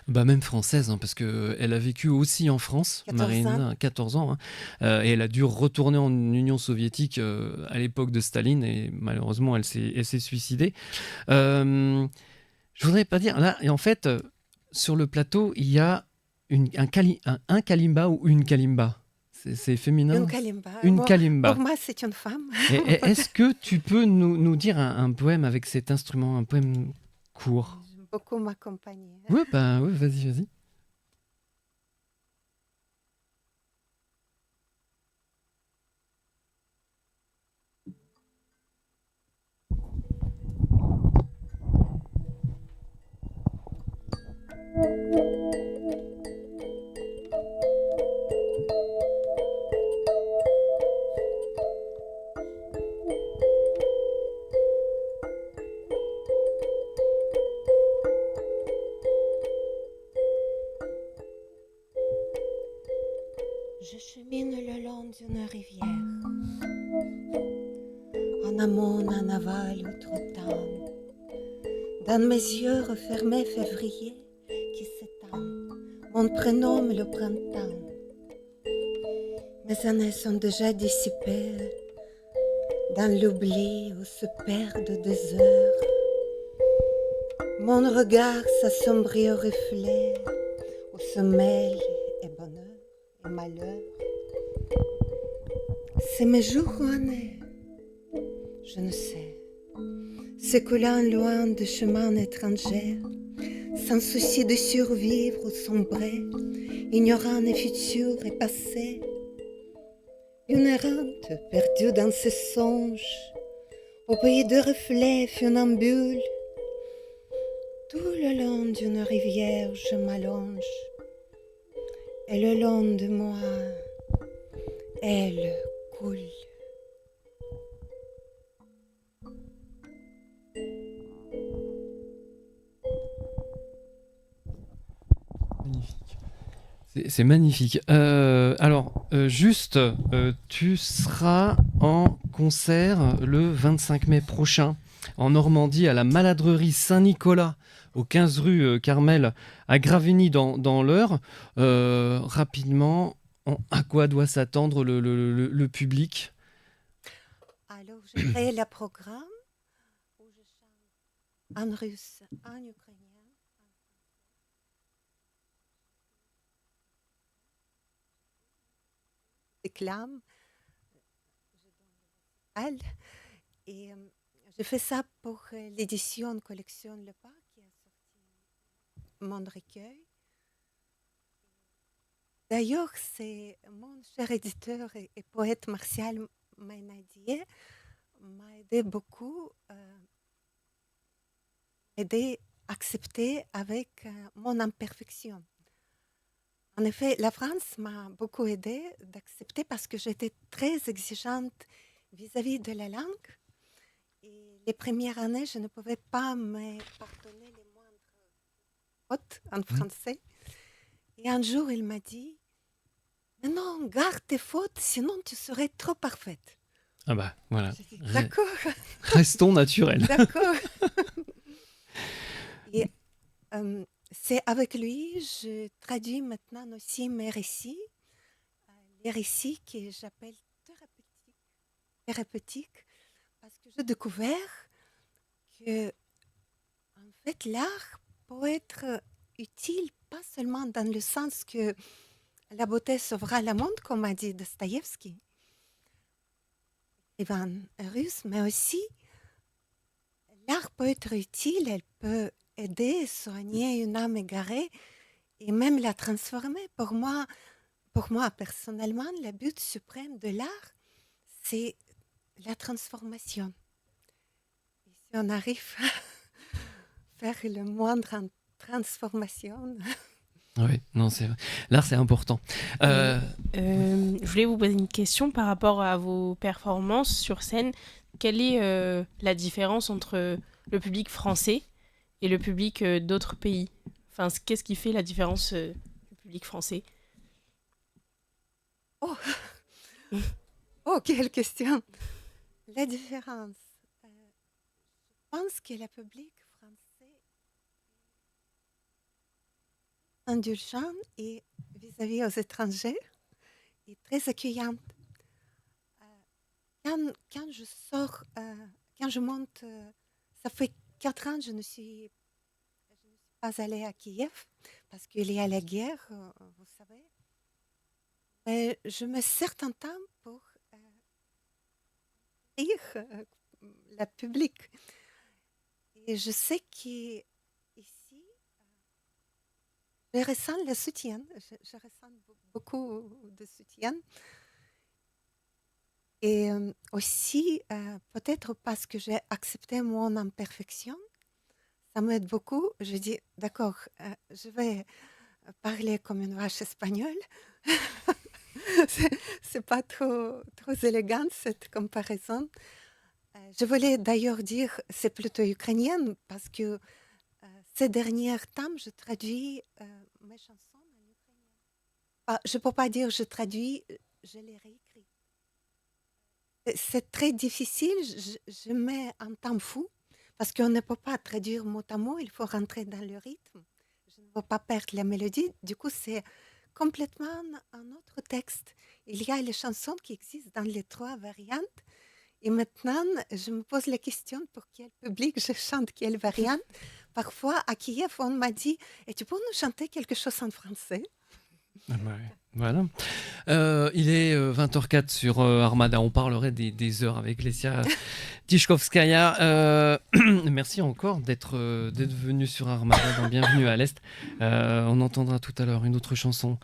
Speaker 1: Bah même française, hein, parce qu'elle a vécu aussi en France,
Speaker 15: 14
Speaker 1: Marina,
Speaker 15: ans.
Speaker 1: 14 ans, hein, et elle a dû retourner en Union soviétique à l'époque de Staline, et malheureusement, elle s'est suicidée. Je voudrais pas dire, là, et en fait, sur le plateau, il y a un kalimba ou une kalimba. C'est féminin?
Speaker 15: Une kalimba.
Speaker 1: Une kalimba.
Speaker 15: Pour moi, c'est une femme.
Speaker 1: Est-ce que tu peux nous dire un poème avec cet instrument, un poème court?
Speaker 15: J'aime beaucoup m'accompagner.
Speaker 1: Oui, bah, oui, vas-y.
Speaker 15: Je chemine le long d'une rivière, en amont, en aval, outre-temps. Dans mes yeux refermés février qui s'étend, mon prénom le printemps. Mes années sont déjà dissipées dans l'oubli où se perdent des heures. Mon regard s'assombrit au reflet où se mêlent et bonheur et malheur. C'est mes jours ou années, je ne sais, s'écoulant loin de chemins étrangers, sans souci de survivre ou sombrer, ignorant les futurs et passés. Une errante perdue dans ses songes, au pays de reflets funambules. Tout le long d'une rivière je m'allonge, et le long de moi, elle coule.
Speaker 1: Magnifique. C'est magnifique. Alors, juste, tu seras en concert le 25 mai prochain en Normandie à la Maladrerie Saint-Nicolas, au 15 rue Carmel, à Gravigny dans l'Eure. Rapidement, à quoi doit s'attendre le public?
Speaker 15: Alors, j'ai créé le programme où je chante en russe, en ukrainien. Déclame, je donne le vocal et J'ai fait ça pour l'édition Collection Le Pas, qui a sorti mon recueil. D'ailleurs, c'est mon cher éditeur et poète Martial Mainadier m'a aidé beaucoup, aidé à accepter avec mon imperfection. En effet, la France m'a beaucoup aidé d'accepter parce que j'étais très exigeante vis-à-vis de la langue. Et les premières années, je ne pouvais pas me pardonner les moindres fautes en français. Et un jour, il m'a dit, mais non, garde tes fautes, sinon tu serais trop parfaite.
Speaker 1: Ah bah voilà.
Speaker 15: J'ai dit, d'accord.
Speaker 1: Restons naturels.
Speaker 15: D'accord. Et c'est avec lui, je traduis maintenant aussi mes récits, les récits que j'appelle thérapeutiques, parce que j'ai découvert que, en fait, l'art peut être utile, pas seulement dans le sens que la beauté sauvera le monde, comme a dit Dostoïevski, Ivan Russe, mais aussi l'art peut être utile, elle peut aider, soigner une âme égarée et même la transformer. Pour moi, personnellement, le but suprême de l'art, c'est la transformation. Et si on arrive à faire le moindre en transformation...
Speaker 1: Oui, non, c'est vrai. L'art, c'est important.
Speaker 2: Je voulais vous poser une question par rapport à vos performances sur scène. Quelle est la différence entre le public français et le public d'autres pays? Enfin, qu'est-ce qui fait la différence du public français?
Speaker 15: Oh, quelle question! La différence. Je pense que le public français est indulgent et vis-à-vis aux étrangers est très accueillante. Quand je sors, quand je monte, ça fait 4 ans que je ne suis pas allée à Kiev parce qu'il y a la guerre, vous savez. Mais je me sers un temps pour rire le public. Et je sais qu'ici, je ressens le soutien. Je ressens beaucoup de soutien. Et aussi, peut-être parce que j'ai accepté mon imperfection, ça m'aide beaucoup. Je dis, d'accord, je vais parler comme une vache espagnole. C'est pas trop élégant cette comparaison. Je voulais d'ailleurs dire, c'est plutôt ukrainienne, parce que ces derniers temps, je traduis mes chansons en ukrainien. Je ne peux pas dire je traduis, je les réécris. C'est très difficile, je mets un temps fou, parce qu'on ne peut pas traduire mot à mot, il faut rentrer dans le rythme. Je ne veux pas perdre la mélodie, du coup c'est complètement un autre texte. Il y a les chansons qui existent dans les 3 variantes, et maintenant je me pose la question pour quel public je chante quelle variante. Parfois à Kiev on m'a dit, et tu peux nous chanter quelque chose en français?
Speaker 1: Voilà. Il est 20h04 sur Armada. On parlerait des heures avec Lesia Tichkovskaya. Merci encore d'être venu sur Armada dans Bienvenue à l'Est. On entendra tout à l'heure une autre chanson.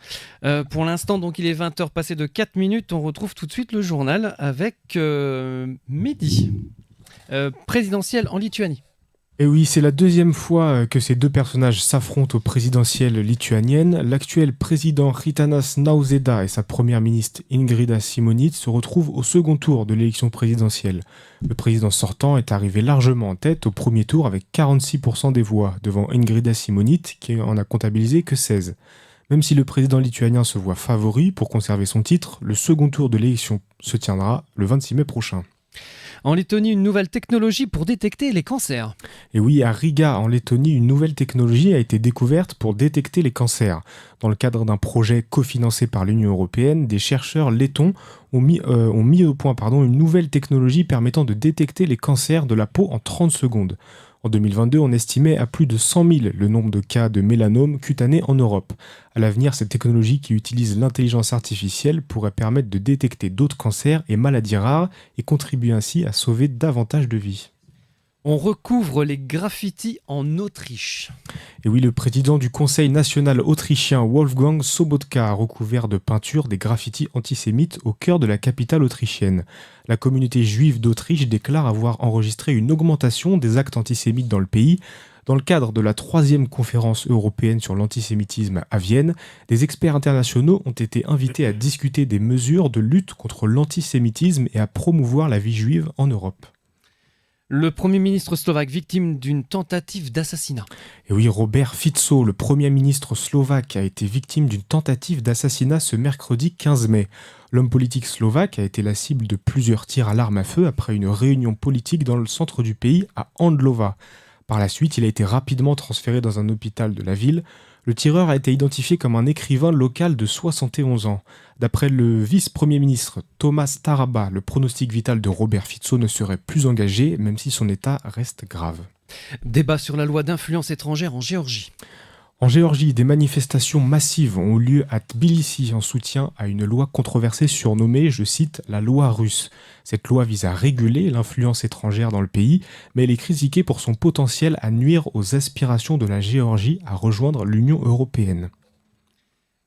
Speaker 1: Pour l'instant, donc, il est 20h passé de 4 minutes. On retrouve tout de suite le journal avec Mehdi. Présidentielle en Lituanie.
Speaker 8: Et oui, c'est la 2e fois que ces 2 personnages s'affrontent aux présidentielles lituaniennes. L'actuel président Gitanas Nausėda et sa première ministre Ingrida Šimonytė se retrouvent au second tour de l'élection présidentielle. Le président sortant est arrivé largement en tête au premier tour avec 46% des voix, devant Ingrida Šimonytė qui en a comptabilisé que 16. Même si le président lituanien se voit favori pour conserver son titre, le second tour de l'élection se tiendra le 26 mai prochain.
Speaker 1: En Lettonie, une nouvelle technologie pour détecter les cancers.
Speaker 8: Et oui, à Riga, en Lettonie, une nouvelle technologie a été découverte pour détecter les cancers. Dans le cadre d'un projet cofinancé par l'Union européenne, des chercheurs lettons ont mis au point une nouvelle technologie permettant de détecter les cancers de la peau en 30 secondes. En 2022, on estimait à plus de 100 000 le nombre de cas de mélanome cutané en Europe. À l'avenir, cette technologie qui utilise l'intelligence artificielle pourrait permettre de détecter d'autres cancers et maladies rares et contribuer ainsi à sauver davantage de vies.
Speaker 1: On recouvre les graffitis en Autriche.
Speaker 8: Et oui, le président du Conseil national autrichien Wolfgang Sobotka a recouvert de peinture des graffitis antisémites au cœur de la capitale autrichienne. La communauté juive d'Autriche déclare avoir enregistré une augmentation des actes antisémites dans le pays. Dans le cadre de la 3e conférence européenne sur l'antisémitisme à Vienne, des experts internationaux ont été invités à discuter des mesures de lutte contre l'antisémitisme et à promouvoir la vie juive en Europe.
Speaker 1: Le Premier ministre slovaque victime d'une tentative d'assassinat.
Speaker 8: Et oui, Robert Fico, le Premier ministre slovaque, a été victime d'une tentative d'assassinat ce mercredi 15 mai. L'homme politique slovaque a été la cible de plusieurs tirs à l'arme à feu après une réunion politique dans le centre du pays, à Andlova. Par la suite, il a été rapidement transféré dans un hôpital de la ville. Le tireur a été identifié comme un écrivain local de 71 ans. D'après le vice-premier ministre Thomas Taraba, le pronostic vital de Robert Fico ne serait plus engagé, même si son état reste grave.
Speaker 1: Débat sur la loi d'influence étrangère en Géorgie.
Speaker 8: En Géorgie, des manifestations massives ont eu lieu à Tbilissi en soutien à une loi controversée surnommée, je cite, la loi russe. Cette loi vise à réguler l'influence étrangère dans le pays, mais elle est critiquée pour son potentiel à nuire aux aspirations de la Géorgie à rejoindre l'Union européenne.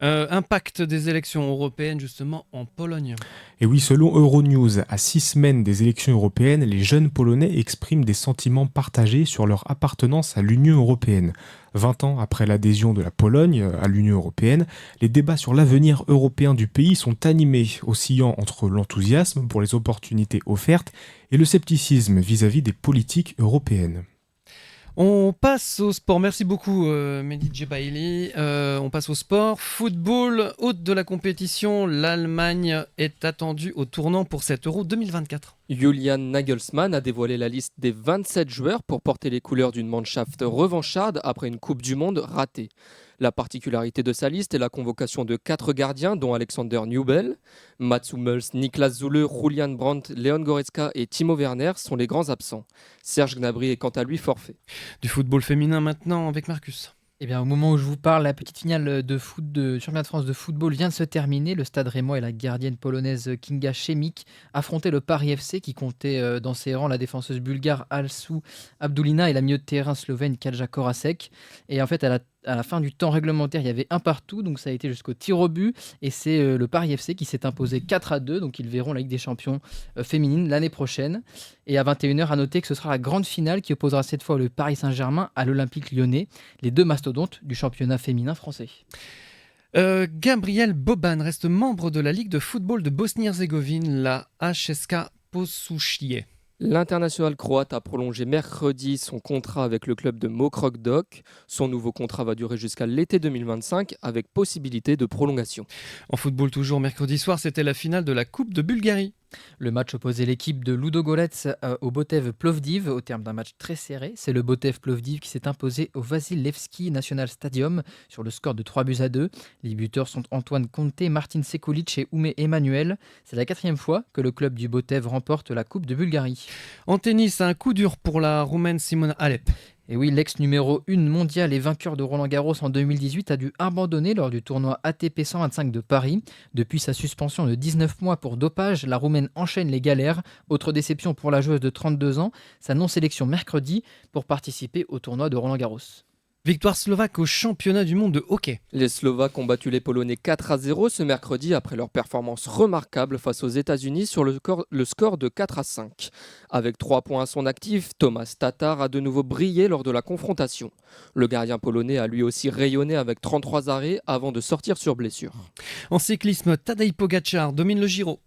Speaker 1: Impact des élections européennes justement en Pologne.
Speaker 8: Et oui, selon Euronews, à 6 semaines des élections européennes, les jeunes Polonais expriment des sentiments partagés sur leur appartenance à l'Union européenne. 20 ans après l'adhésion de la Pologne à l'Union européenne, les débats sur l'avenir européen du pays sont animés, oscillant entre l'enthousiasme pour les opportunités offertes et le scepticisme vis-à-vis des politiques européennes.
Speaker 1: On passe au sport. Merci beaucoup Mehdi Djebaili. On passe au sport. Football, hôte de la compétition, l'Allemagne est attendue au tournant pour cet Euro 2024.
Speaker 12: Julian Nagelsmann a dévoilé la liste des 27 joueurs pour porter les couleurs d'une Mannschaft revancharde après une Coupe du Monde ratée. La particularité de sa liste est la convocation de 4 gardiens, dont Alexander Nübel. Mats Hummels, Niklas Süle, Julian Brandt, Leon Goretzka et Timo Werner sont les grands absents. Serge Gnabry est quant à lui forfait.
Speaker 1: Du football féminin maintenant avec Marcus.
Speaker 3: Eh bien, au moment où je vous parle, la petite finale de championnat de France de football vient de se terminer. Le Stade Rennais et la gardienne polonaise Kinga Šemik affrontaient le Paris FC qui comptait dans ses rangs la défenseuse bulgare Alsu Abdulina et la milieu de terrain slovène Kaja Koracek. Et en fait, à la fin du temps réglementaire, il y avait un partout, donc ça a été jusqu'au tir au but. Et c'est le Paris FC qui s'est imposé 4-2, donc ils verront la Ligue des Champions féminine l'année prochaine. Et à 21h, à noter que ce sera la grande finale qui opposera cette fois le Paris Saint-Germain à l'Olympique Lyonnais, les deux mastodontes du championnat féminin français.
Speaker 1: Gabriel Boban reste membre de la Ligue de football de Bosnie-Herzégovine, la HSK Posušje.
Speaker 12: L'international croate a prolongé mercredi son contrat avec le club de Mokrok Dok. Son nouveau contrat va durer jusqu'à l'été 2025 avec possibilité de prolongation.
Speaker 1: En football toujours, mercredi soir, c'était la finale de la Coupe de Bulgarie.
Speaker 3: Le match opposait l'équipe de Ludogorets au Botev Plovdiv au terme d'un match très serré. C'est le Botev Plovdiv qui s'est imposé au Vasil Levski National Stadium sur le score de 3-2. Les buteurs sont Antoine Conte, Martin Sekulic et Oumé Emmanuel. C'est la 4e fois que le club du Botev remporte la Coupe de Bulgarie.
Speaker 1: En tennis, un coup dur pour la Roumaine Simona Halep.
Speaker 3: Et oui, l'ex numéro 1 mondial et vainqueur de Roland-Garros en 2018 a dû abandonner lors du tournoi ATP 125 de Paris. Depuis sa suspension de 19 mois pour dopage, la Roumaine enchaîne les galères. Autre déception pour la joueuse de 32 ans, sa non-sélection mercredi pour participer au tournoi de Roland-Garros.
Speaker 1: Victoire slovaque au championnat du monde de hockey.
Speaker 12: Les Slovaques ont battu les Polonais 4-0 ce mercredi après leur performance remarquable face aux États-Unis sur le score de 4-5. Avec 3 points à son actif, Tomasz Tatar a de nouveau brillé lors de la confrontation. Le gardien polonais a lui aussi rayonné avec 33 arrêts avant de sortir sur blessure.
Speaker 1: En cyclisme, Tadej Pogačar domine le Giro.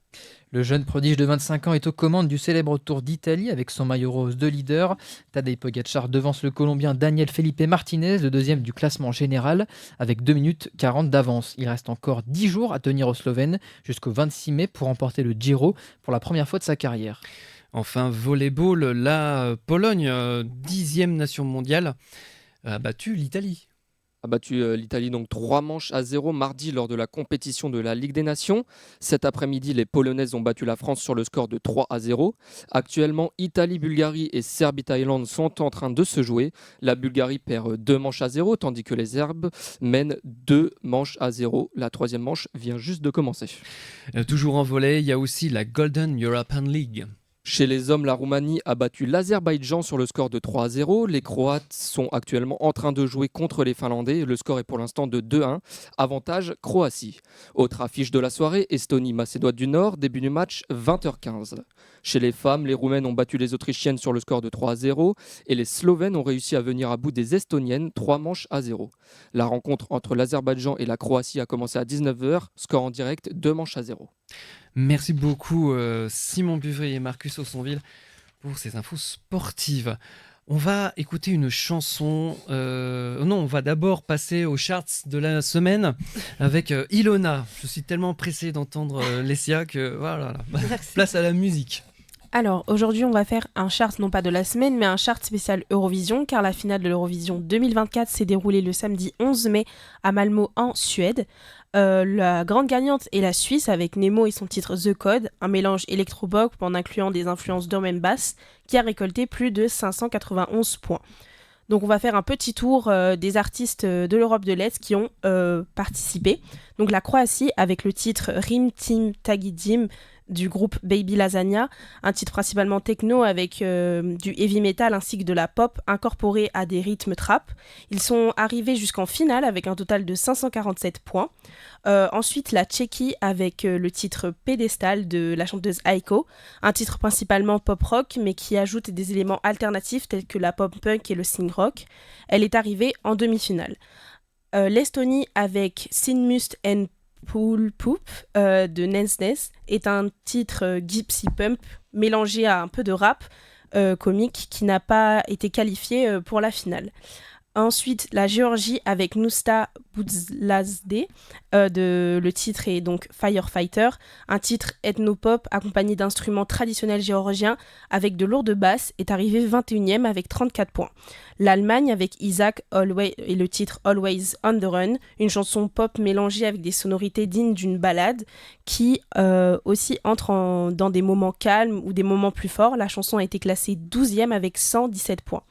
Speaker 3: Le jeune prodige de 25 ans est aux commandes du célèbre Tour d'Italie avec son maillot rose de leader. Tadej Pogačar devance le Colombien Daniel Felipe Martinez, le deuxième du classement général, avec 2 minutes 40 d'avance. Il reste encore 10 jours à tenir aux Slovènes jusqu'au 26 mai pour remporter le Giro pour la première fois de sa carrière.
Speaker 1: Enfin, volleyball, la Pologne, 10e nation mondiale, a battu l'Italie.
Speaker 12: A battu l'Italie donc 3-0 mardi lors de la compétition de la Ligue des Nations. Cet après-midi, les Polonaises ont battu la France sur le score de 3-0. Actuellement, Italie, Bulgarie et Serbie-Thaïlande sont en train de se jouer. La Bulgarie perd 2-0 tandis que les Serbes mènent 2-0. La 3e manche vient juste de commencer.
Speaker 1: Toujours en volley, il y a aussi la Golden European League.
Speaker 12: Chez les hommes, la Roumanie a battu l'Azerbaïdjan sur le score de 3-0. Les Croates sont actuellement en train de jouer contre les Finlandais. Le score est pour l'instant de 2-1. Avantage Croatie. Autre affiche de la soirée, Estonie-Macédoine du Nord, début du match 20h15. Chez les femmes, les Roumaines ont battu les Autrichiennes sur le score de 3-0 et les Slovènes ont réussi à venir à bout des Estoniennes 3-0. La rencontre entre l'Azerbaïdjan et la Croatie a commencé à 19h, score en direct 2-0.
Speaker 1: Merci beaucoup Simon Buvry et Marcus Aussonville pour ces infos sportives. On va écouter une chanson. Non, on va d'abord passer aux charts de la semaine avec Ilona. Je suis tellement pressé d'entendre Lessia que voilà, place à la musique.
Speaker 2: Alors, aujourd'hui, on va faire un chart, non pas de la semaine, mais un chart spécial Eurovision, car la finale de l'Eurovision 2024 s'est déroulée le samedi 11 mai à Malmö, en Suède. La grande gagnante est la Suisse, avec Nemo et son titre The Code, un mélange électropop en incluant des influences drum and bass, qui a récolté plus de 591 points. Donc on va faire un petit tour des artistes de l'Europe de l'Est qui ont participé. Donc la Croatie avec le titre Rim Tim Tagidim du groupe Baby Lasagna, un titre principalement techno avec du heavy metal ainsi que de la pop incorporée à des rythmes trap. Ils sont arrivés jusqu'en finale avec un total de 547 points. Ensuite, la Tchéquie avec le titre Pédestal de la chanteuse Aiko, un titre principalement pop-rock mais qui ajoute des éléments alternatifs tels que la pop-punk et le synth-rock. Elle est arrivée en demi-finale. L'Estonie avec Sinmust and Pool Poop de Nens est un titre gypsy pump mélangé à un peu de rap comique qui n'a pas été qualifié pour la finale. Ensuite, la Géorgie avec Nousta Bouzlazde, le titre est donc Firefighter, un titre ethno-pop accompagné d'instruments traditionnels géorgiens avec de lourdes basses, est arrivé 21e avec 34 points. L'Allemagne avec Isaac et le titre Always on the Run, une chanson pop mélangée avec des sonorités dignes d'une ballade qui aussi entre dans des moments calmes ou des moments plus forts. La chanson a été classée 12e avec 117 points.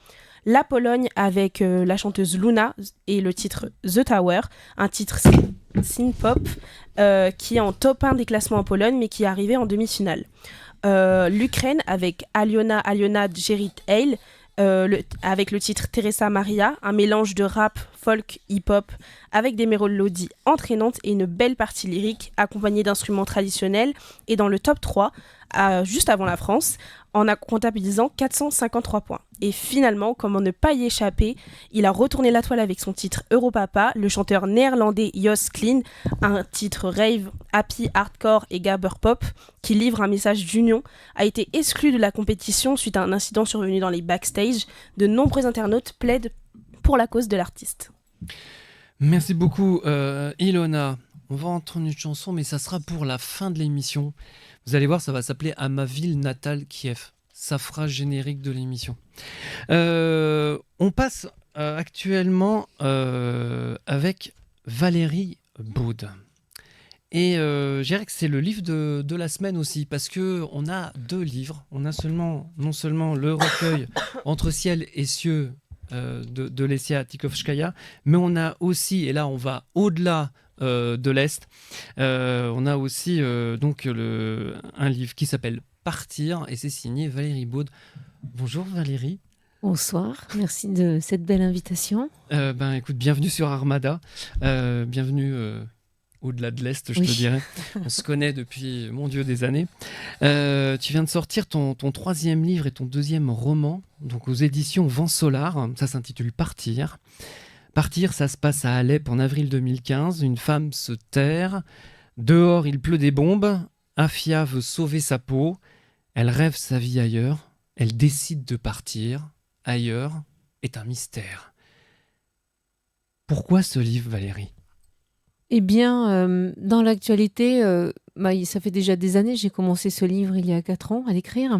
Speaker 2: La Pologne avec la chanteuse Luna et le titre The Tower, un titre synth-pop qui est en top 1 des classements en Pologne mais qui est arrivé en demi-finale. L'Ukraine avec Aliona Djerit Hale avec le titre Teresa Maria, un mélange de rap, folk, hip-hop avec des mélodies entraînantes et une belle partie lyrique accompagnée d'instruments traditionnels et dans le top 3 juste avant la France en comptabilisant 453 points. Et finalement, comment ne pas y échapper, il a retourné la toile avec son titre Europapa, le chanteur néerlandais Jos Clean, un titre rave, happy, hardcore et gabber pop qui livre un message d'union, a été exclu de la compétition suite à un incident survenu dans les backstage. De nombreux internautes plaident pour la cause de l'artiste.
Speaker 1: Merci beaucoup Ilona. On va entendre une chanson mais ça sera pour la fin de l'émission. Vous allez voir, ça va s'appeler « À ma ville natale, Kiev ». Ça fera générique de l'émission. On passe actuellement avec Valérie Baud. Et je dirais que c'est le livre de la semaine aussi, parce qu'on a 2 livres. On a non seulement le recueil « Entre ciel et cieux » de Lessia Tikovskaya, mais on a aussi, et là on va au-delà de l'Est, on a aussi donc un livre qui s'appelle Partir et c'est signé Valérie Baud. Bonjour Valérie.
Speaker 16: Bonsoir, merci de cette belle invitation.
Speaker 1: Écoute, bienvenue sur Armada, bienvenue au-delà de l'Est, je te dirais. On se connaît depuis, mon Dieu, des années. Tu viens de sortir ton 3e livre et ton 2e roman, donc aux éditions Vent Solar. Ça s'intitule Partir. Partir, ça se passe à Alep en avril 2015. Une femme se terre. Dehors, il pleut des bombes. Afia veut sauver sa peau. Elle rêve sa vie ailleurs. Elle décide de partir. Ailleurs est un mystère. Pourquoi ce livre, Valérie ?
Speaker 16: Eh bien, dans l'actualité, ça fait déjà des années, j'ai commencé ce livre il y a 4 ans à l'écrire,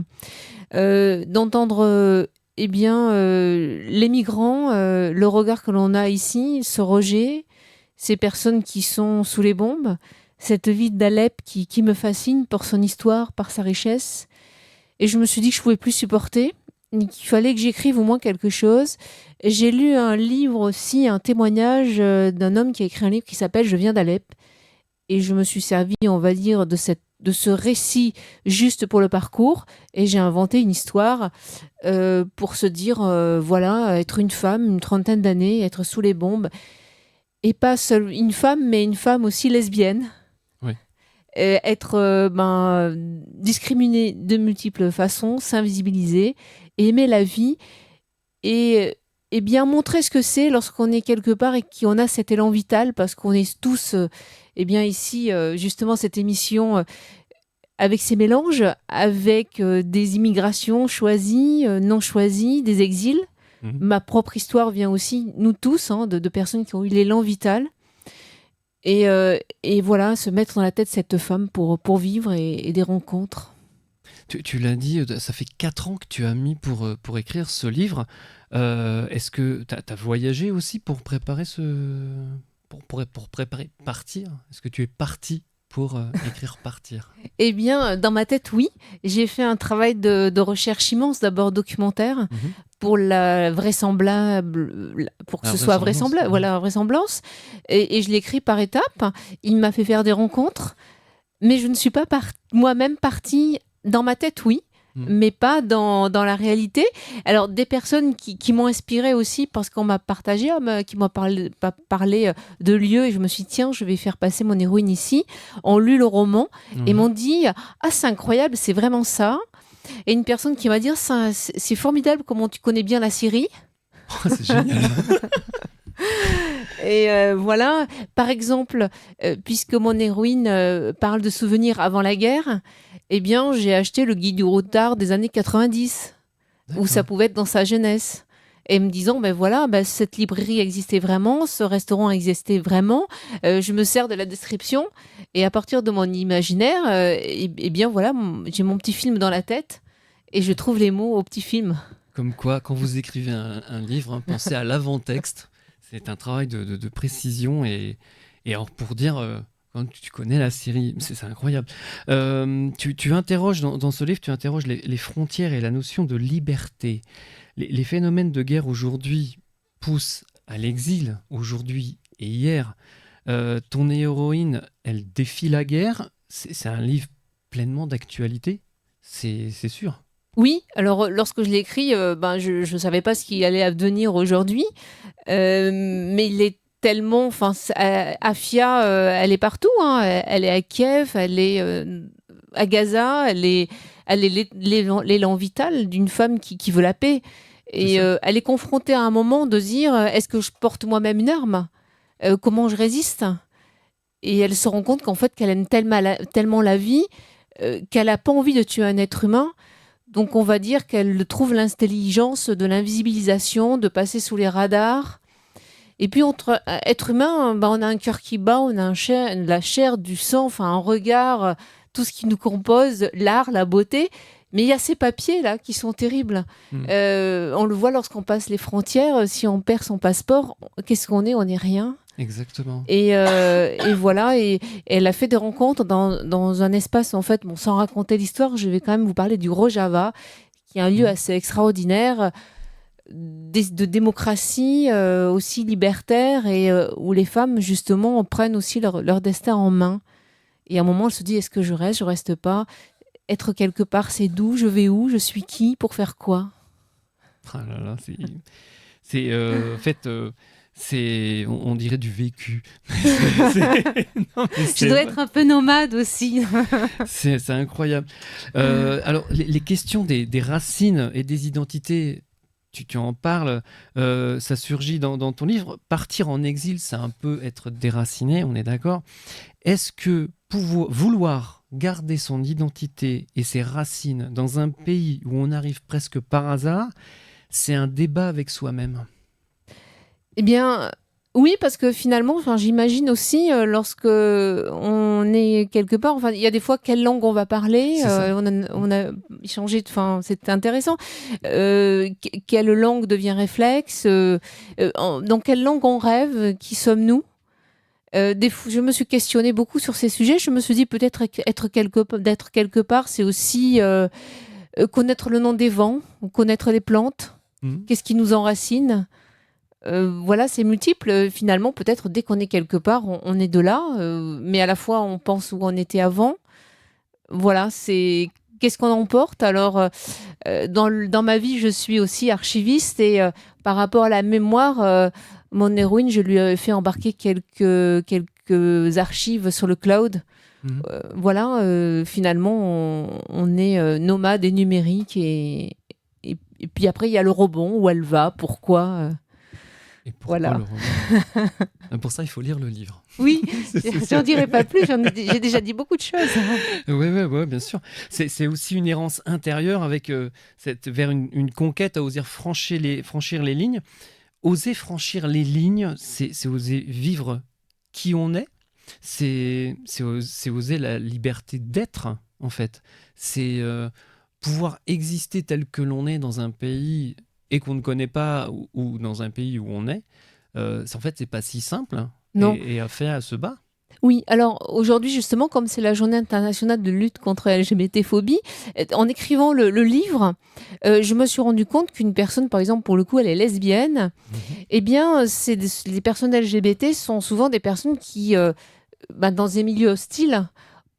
Speaker 16: d'entendre les migrants, le regard que l'on a ici, ce rejet, ces personnes qui sont sous les bombes, cette ville d'Alep qui me fascine par son histoire, par sa richesse. Et je me suis dit que je ne pouvais plus supporter, qu'il fallait que j'écrive au moins quelque chose. J'ai lu un livre aussi, un témoignage d'un homme qui a écrit un livre qui s'appelle « Je viens d'Alep ». Et je me suis servi, on va dire, de cette ce récit juste pour le parcours, et j'ai inventé une histoire pour se dire, voilà, être une femme, une trentaine d'années, être sous les bombes, et pas seule une femme, mais une femme aussi lesbienne.
Speaker 1: Oui.
Speaker 16: Être discriminée de multiples façons, s'invisibiliser, aimer la vie, et bien montrer ce que c'est lorsqu'on est quelque part et qu'on a cet élan vital, parce qu'on est tous, ici, justement, cette émission avec ces mélanges, avec des immigrations choisies, non choisies, des exils. Ma propre histoire vient aussi, nous tous, de personnes qui ont eu l'élan vital. Et voilà, se mettre dans la tête cette femme pour vivre et des rencontres.
Speaker 1: Tu l'as dit, ça fait 4 ans que tu as mis pour écrire ce livre. Est-ce que tu as voyagé aussi pour préparer pour préparer Partir? Est-ce que tu es parti pour écrire Partir?
Speaker 16: Eh bien, dans ma tête, oui. J'ai fait un travail de recherche immense, d'abord documentaire, pour la vraisemblable, pour que ce soit vraisemblable, voilà, vraisemblance. Et je l'ai écrit par étapes. Il m'a fait faire des rencontres, mais je ne suis pas moi-même partie. Dans ma tête, oui, mais pas dans la réalité. Alors, des personnes qui m'ont inspirée aussi, parce qu'on m'a partagé, qui m'ont parlé de lieux, et je me suis dit, tiens, je vais faire passer mon héroïne ici, ont lu le roman, et m'ont dit, ah, c'est incroyable, c'est vraiment ça. Et une personne qui m'a dit, c'est formidable comment tu connais bien la Syrie.
Speaker 1: Oh, c'est génial.
Speaker 16: Et voilà, par exemple, puisque mon héroïne parle de souvenirs avant la guerre, eh bien, j'ai acheté le guide du routard des années 90, où ça pouvait être dans sa jeunesse. Et me disant, cette librairie existait vraiment, ce restaurant existait vraiment, je me sers de la description, et à partir de mon imaginaire, j'ai mon petit film dans la tête, et je trouve les mots au petit film.
Speaker 1: Comme quoi, quand vous écrivez un livre, pensez à l'avant-texte. C'est un travail de précision, et alors pour dire... Quand tu connais la Syrie, c'est incroyable. Tu interroges dans ce livre, tu interroges les frontières et la notion de liberté. Les phénomènes de guerre aujourd'hui poussent à l'exil, aujourd'hui et hier. Ton héroïne, elle défie la guerre. C'est un livre pleinement d'actualité, c'est sûr.
Speaker 16: Oui, alors lorsque je l'ai écrit, je ne savais pas ce qui allait advenir aujourd'hui, mais il est tellement, Afia, elle est partout, elle est à Kiev, elle est à Gaza, elle est l'élan vital d'une femme qui veut la paix. Et elle est confrontée à un moment de se dire, est-ce que je porte moi-même une arme? Comment je résiste? Et elle se rend compte qu'en fait, qu'elle aime tellement la vie qu'elle n'a pas envie de tuer un être humain. Donc on va dire qu'elle trouve l'intelligence de l'invisibilisation, de passer sous les radars. Et puis, entre êtres humains, on a un cœur qui bat, on a la chair, du sang, un regard, tout ce qui nous compose, l'art, la beauté. Mais il y a ces papiers-là qui sont terribles. On le voit lorsqu'on passe les frontières. Si on perd son passeport, qu'est-ce qu'on est? On n'est rien.
Speaker 1: Exactement.
Speaker 16: Et voilà, et elle a fait des rencontres dans un espace, en fait, sans raconter l'histoire, je vais quand même vous parler du Rojava, qui est un lieu assez extraordinaire, de démocratie aussi libertaire, et où les femmes justement prennent aussi leur destin en main. Et à un moment, elle se dit, est-ce que je reste pas? Être quelque part, c'est d'où? Je vais où? Je suis qui? Pour faire quoi?
Speaker 1: Ah là là, en fait, on dirait du vécu.
Speaker 16: Je dois être un peu nomade aussi.
Speaker 1: C'est incroyable. Alors, les questions des racines et des identités, tu en parles, ça surgit dans ton livre. Partir en exil, c'est un peu être déraciné, on est d'accord. Est-ce que vouloir garder son identité et ses racines dans un pays où on arrive presque par hasard, c'est un débat avec soi-même?
Speaker 16: Eh bien, oui, parce que finalement, j'imagine aussi, lorsque on est quelque part, il y a des fois, quelle langue on va parler, on a échangé, c'est intéressant. Quelle langue devient réflexe, dans quelle langue on rêve, qui sommes-nous? Je me suis questionnée beaucoup sur ces sujets. Je me suis dit, peut-être d'être quelque part, c'est aussi connaître le nom des vents, connaître les plantes, qu'est-ce qui nous enracine. Voilà, c'est multiple. Finalement, peut-être dès qu'on est quelque part, on est de là, mais à la fois on pense où on était avant. voilà, c'est qu'est-ce qu'on emporte. Alors, dans ma vie, je suis aussi archiviste et par rapport à la mémoire, mon héroïne, je lui ai fait embarquer quelques archives sur le cloud. Voilà, finalement, on est nomade et numérique et puis après, il y a le rebond, où elle va, pourquoi.
Speaker 1: Et pourquoi
Speaker 16: voilà.
Speaker 1: le roman Pour ça, il faut lire le livre.
Speaker 16: Oui, j'en dirai pas plus, j'ai déjà dit beaucoup de choses.
Speaker 1: Oui, bien sûr. C'est aussi une errance intérieure avec vers une conquête à oser franchir les lignes. Oser franchir les lignes, c'est oser vivre qui on est. C'est oser la liberté d'être, en fait. C'est pouvoir exister tel que l'on est dans un pays et qu'on ne connaît pas ou dans un pays où on est. En fait, c'est pas si simple.
Speaker 16: Non.
Speaker 1: Et à faire, à se battre.
Speaker 16: Oui, alors aujourd'hui justement, comme c'est la journée internationale de lutte contre la LGBT-phobie, en écrivant le livre, je me suis rendu compte qu'une personne, par exemple, pour le coup, elle est lesbienne, eh bien, les personnes LGBT sont souvent des personnes qui, dans des milieux hostiles,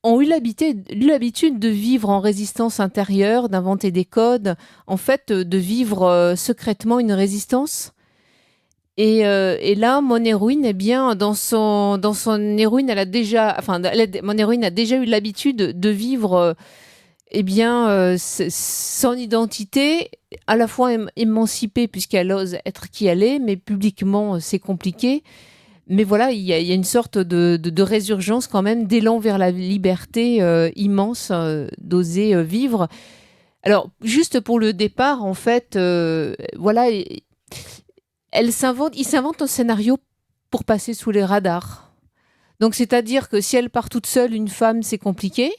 Speaker 16: ont eu l'habitude de vivre en résistance intérieure, d'inventer des codes, en fait, de vivre secrètement une résistance. Et là, mon héroïne, eh bien, dans son héroïne, mon héroïne a déjà eu l'habitude de vivre, son identité, à la fois émancipée puisqu'elle ose être qui elle est, mais publiquement, c'est compliqué. Mais voilà, il y a une sorte de résurgence quand même, d'élan vers la liberté immense d'oser vivre. Alors, juste pour le départ, en fait, voilà. Il s'invente un scénario pour passer sous les radars. Donc, c'est-à-dire que si elle part toute seule, une femme, c'est compliqué.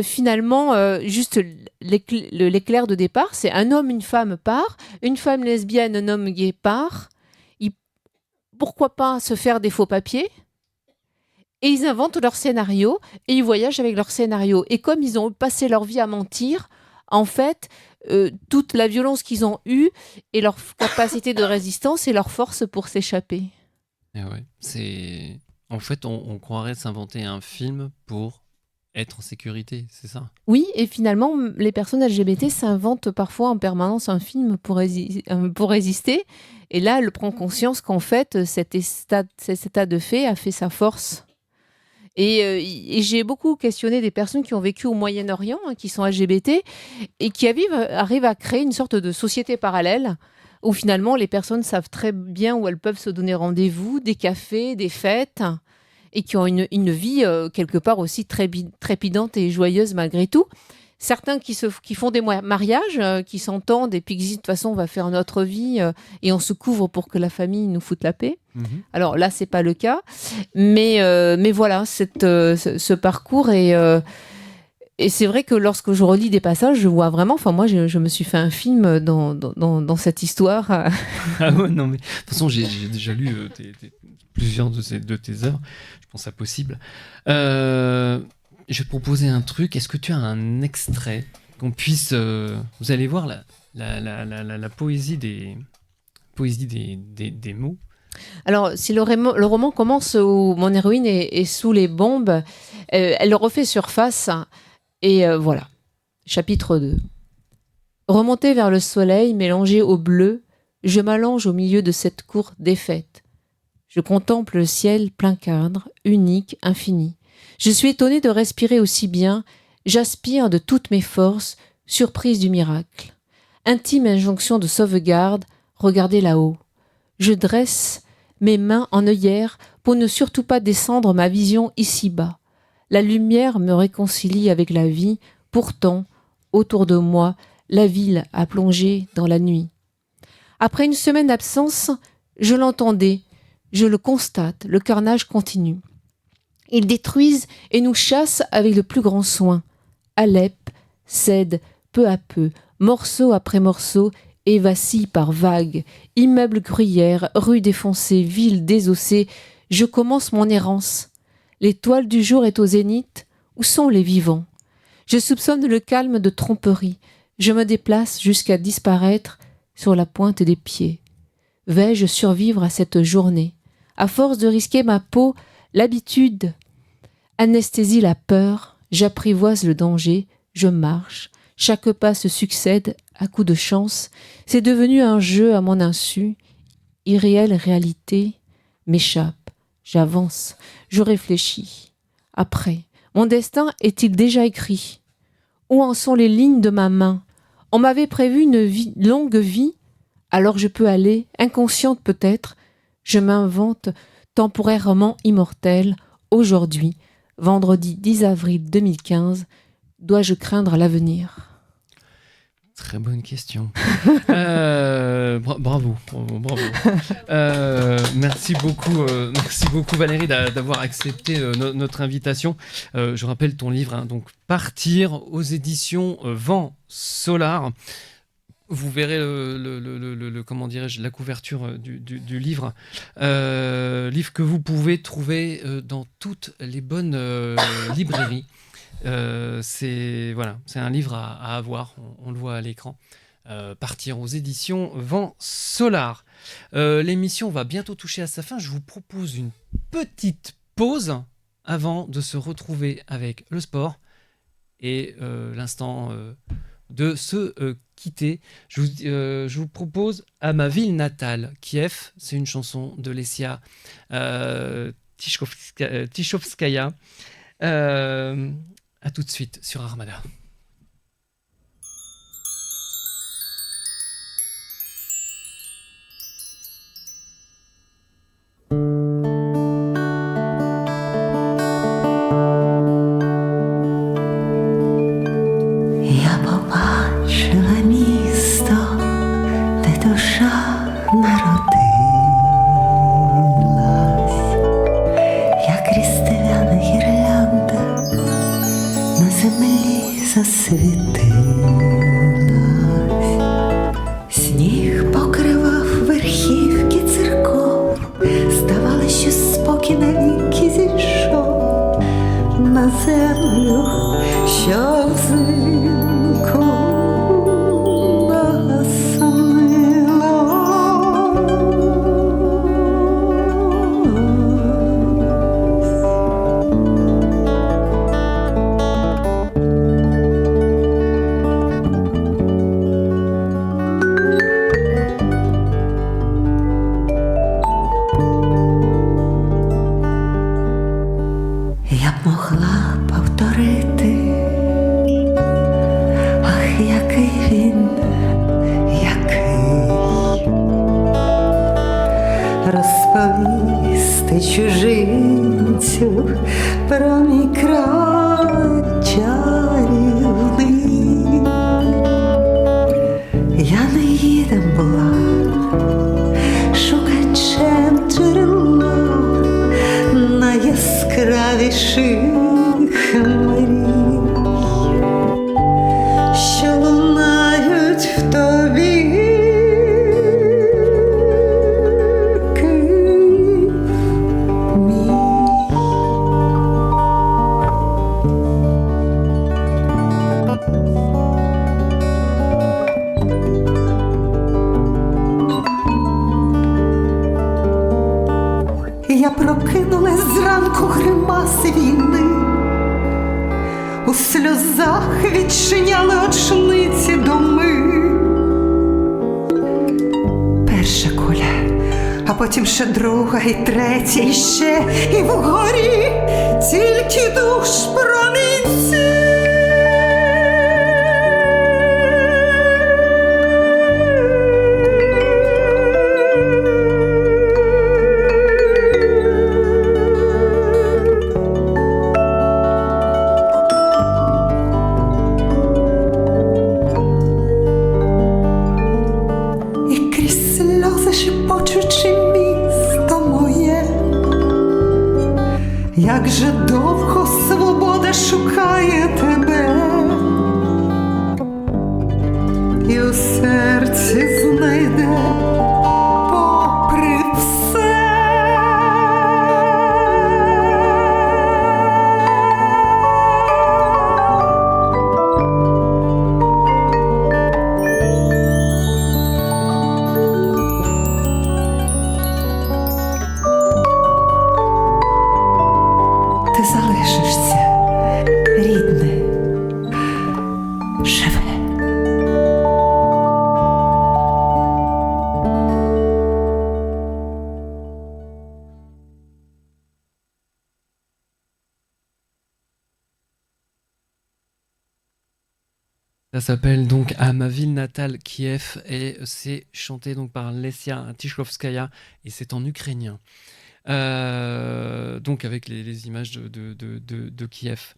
Speaker 16: Finalement, juste l'éclair de départ, c'est un homme, une femme part, une femme lesbienne, un homme gay part. Pourquoi pas se faire des faux papiers ? Et ils inventent leur scénario et ils voyagent avec leur scénario. Et comme ils ont passé leur vie à mentir, en fait, toute la violence qu'ils ont eue et leur capacité de résistance et leur force pour s'échapper.
Speaker 1: Et ouais, en fait, on croirait s'inventer un film pour être en sécurité, c'est ça ?
Speaker 16: Oui, et finalement, les personnes LGBT s'inventent parfois en permanence un film pour résister. Et là, elle prend conscience qu'en fait, cet état de fait a fait sa force. Et j'ai beaucoup questionné des personnes qui ont vécu au Moyen-Orient, qui sont LGBT, et qui arrivent à créer une sorte de société parallèle, où finalement, les personnes savent très bien où elles peuvent se donner rendez-vous, des cafés, des fêtes, et qui ont une vie quelque part aussi très trépidante et joyeuse malgré tout. Certains qui font des mariages, qui s'entendent et puis qui disent de toute façon on va faire notre vie et on se couvre pour que la famille nous foute la paix. Alors là c'est pas le cas, mais voilà ce parcours et c'est vrai que lorsque je relis des passages, je vois vraiment. Enfin moi je me suis fait un film dans cette histoire.
Speaker 1: Ah ouais, non mais de toute façon j'ai déjà lu plusieurs de tes œuvres. Je pense à possible. Je vais te proposer un truc. Est-ce que tu as un extrait qu'on puisse... vous allez voir la poésie des mots.
Speaker 16: Alors, si le roman commence où mon héroïne est sous les bombes, elle refait surface. Et voilà. Chapitre 2. Remonté vers le soleil, mélangé au bleu, je m'allonge au milieu de cette cour défaite. Je contemple le ciel plein cadre, unique, infini. Je suis étonnée de respirer aussi bien, j'aspire de toutes mes forces, surprise du miracle. Intime injonction de sauvegarde, regardez là-haut. Je dresse mes mains en œillère pour ne surtout pas descendre ma vision ici-bas. La lumière me réconcilie avec la vie, pourtant, autour de moi, la ville a plongé dans la nuit. Après une semaine d'absence, je l'entendais, je le constate, le carnage continue. Ils détruisent et nous chassent avec le plus grand soin. Alep cède peu à peu, morceau après morceau, et vacille par vagues. Immeubles gruyères, rues défoncées, villes désossées. Je commence mon errance. L'étoile du jour est au zénith. Où sont les vivants ? Je soupçonne le calme de tromperie. Je me déplace jusqu'à disparaître sur la pointe des pieds. Vais-je survivre à cette journée ? À force de risquer ma peau, l'habitude anesthésie la peur, J'apprivoise le danger, je marche, chaque pas se succède à coups de chance. C'est devenu un jeu à mon insu. Irréelle réalité m'échappe, j'avance, je réfléchis. Après, mon destin est-il déjà écrit? Où en sont les lignes de ma main? On m'avait prévu une longue vie, alors je peux aller, inconsciente peut-être, je m'invente temporairement immortelle. Aujourd'hui, vendredi 10 avril 2015, dois-je craindre l'avenir?
Speaker 1: Très bonne question. Bravo. Merci beaucoup Valérie d'avoir accepté notre invitation. Je rappelle ton livre, donc Partir, aux éditions Vent Solar. Vous verrez comment dirais-je, la couverture du livre. Livre que vous pouvez trouver dans toutes les bonnes librairies. C'est un livre à avoir, on le voit à l'écran. Partir, aux éditions Vent Solar. L'émission va bientôt toucher à sa fin. Je vous propose une petite pause avant de se retrouver avec le sport et l'instant de se quitter. Je vous propose À ma ville natale, Kiev. C'est une chanson de Lesia Tichovskaya. À tout de suite sur Armada.
Speaker 5: Я побачила місто, де душа народилась, як різдвяна гірлянда на землі засвітилась. Сніг покривав верхівки церков, здавалося, що спокій навіки зійшов на землю, що взимку я б могла повторити, ах, який він, який, розповісти чужинцю про мій край чарівний. Я не їдем була шукачем джерела найяскравіших мрій, що лунають в тобі, Київ мій. Я прокинулась зранку гримаси війни, у сльозах відчиняли очниці доми. Перша куля, а потім ще друга і третя, і ще, і вгорі тільки душ промінці. Як же довго свобода шукає тебе, і у серці знайде попри все. Ти залишишся, рідна.
Speaker 1: Ça s'appelle donc À ma ville natale, Kiev, et c'est chanté donc par Lesia Tichkovskaya, et c'est en ukrainien. Donc avec les images de Kiev.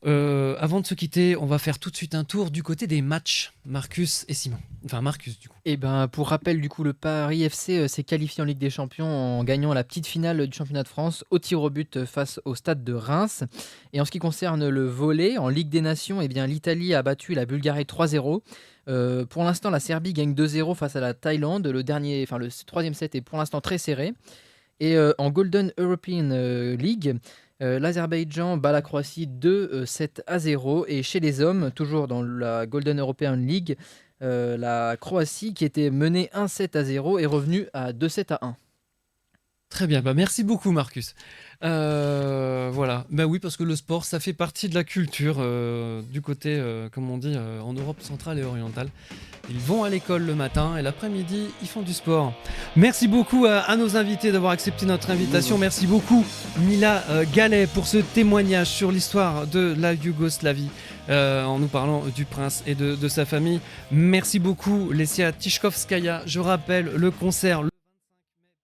Speaker 1: Avant de se quitter, on va faire tout de suite un tour du côté des matchs. Marcus et Simon. Enfin Marcus du coup.
Speaker 3: Et ben pour rappel du coup le Paris FC s'est qualifié en Ligue des Champions en gagnant la petite finale du championnat de France au tir au but face au Stade de Reims. Et en ce qui concerne le volley en Ligue des Nations, eh bien l'Italie a battu la Bulgarie 3-0. Pour l'instant la Serbie gagne 2-0 face à la Thaïlande. Le troisième set est pour l'instant très serré. Et en Golden European League, l'Azerbaïdjan bat la Croatie 2-7-0. Et chez les hommes, toujours dans la Golden European League, la Croatie, qui était menée 1-7-0, est revenue à 2-7-1.
Speaker 1: Très bien, merci beaucoup Marcus. Voilà, oui, parce que le sport, ça fait partie de la culture du côté, comme on dit, en Europe centrale et orientale. Ils vont à l'école le matin et l'après-midi, ils font du sport. Merci beaucoup à nos invités d'avoir accepté notre invitation. Merci beaucoup Mila Gallet pour ce témoignage sur l'histoire de la Yougoslavie en nous parlant du prince et de sa famille. Merci beaucoup Lesia Tichkovskaya. Je rappelle le concert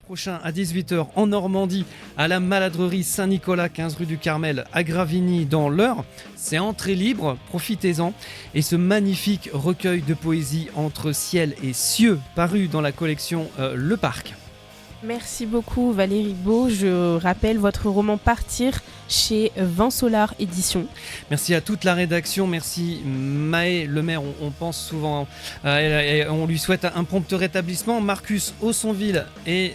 Speaker 1: prochain à 18h en Normandie à la Maladrerie Saint-Nicolas 15 rue du Carmel à Gravigny dans l'Eure. C'est entrée libre, profitez-en. Et ce magnifique recueil de poésie Entre ciel et cieux paru dans la collection Le Parc.
Speaker 2: Merci beaucoup Valérie Beau. Je rappelle votre roman Partir chez Vent Solar Édition.
Speaker 1: Merci à toute la rédaction, merci Maë Lemaire, on pense souvent, et on lui souhaite un prompt rétablissement. Marcus Aussonville et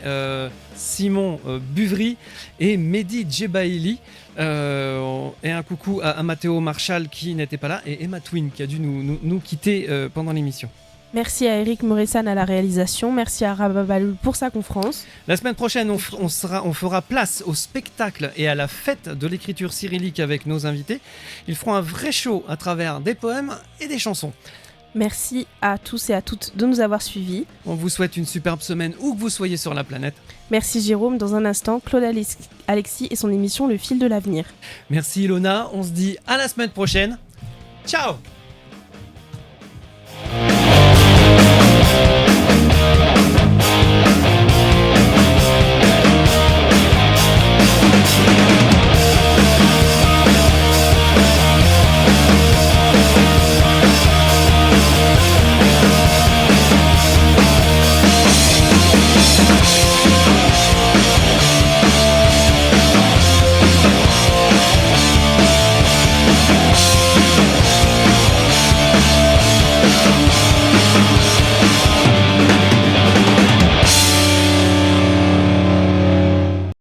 Speaker 1: Simon Buvry et Mehdi Djebaili. Et un coucou à Matteo Marchal qui n'était pas là et Emma Twin qui a dû nous quitter pendant l'émission.
Speaker 2: Merci à Eric Moressan à la réalisation. Merci à Rababalou pour sa conférence.
Speaker 1: La semaine prochaine, on fera place au spectacle et à la fête de l'écriture cyrillique avec nos invités. Ils feront un vrai show à travers des poèmes et des chansons.
Speaker 2: Merci à tous et à toutes de nous avoir suivis.
Speaker 1: On vous souhaite une superbe semaine où que vous soyez sur la planète.
Speaker 2: Merci Jérôme. Dans un instant, Claude Alexis et son émission Le Fil de l'Avenir.
Speaker 1: Merci Ilona. On se dit à la semaine prochaine. Ciao!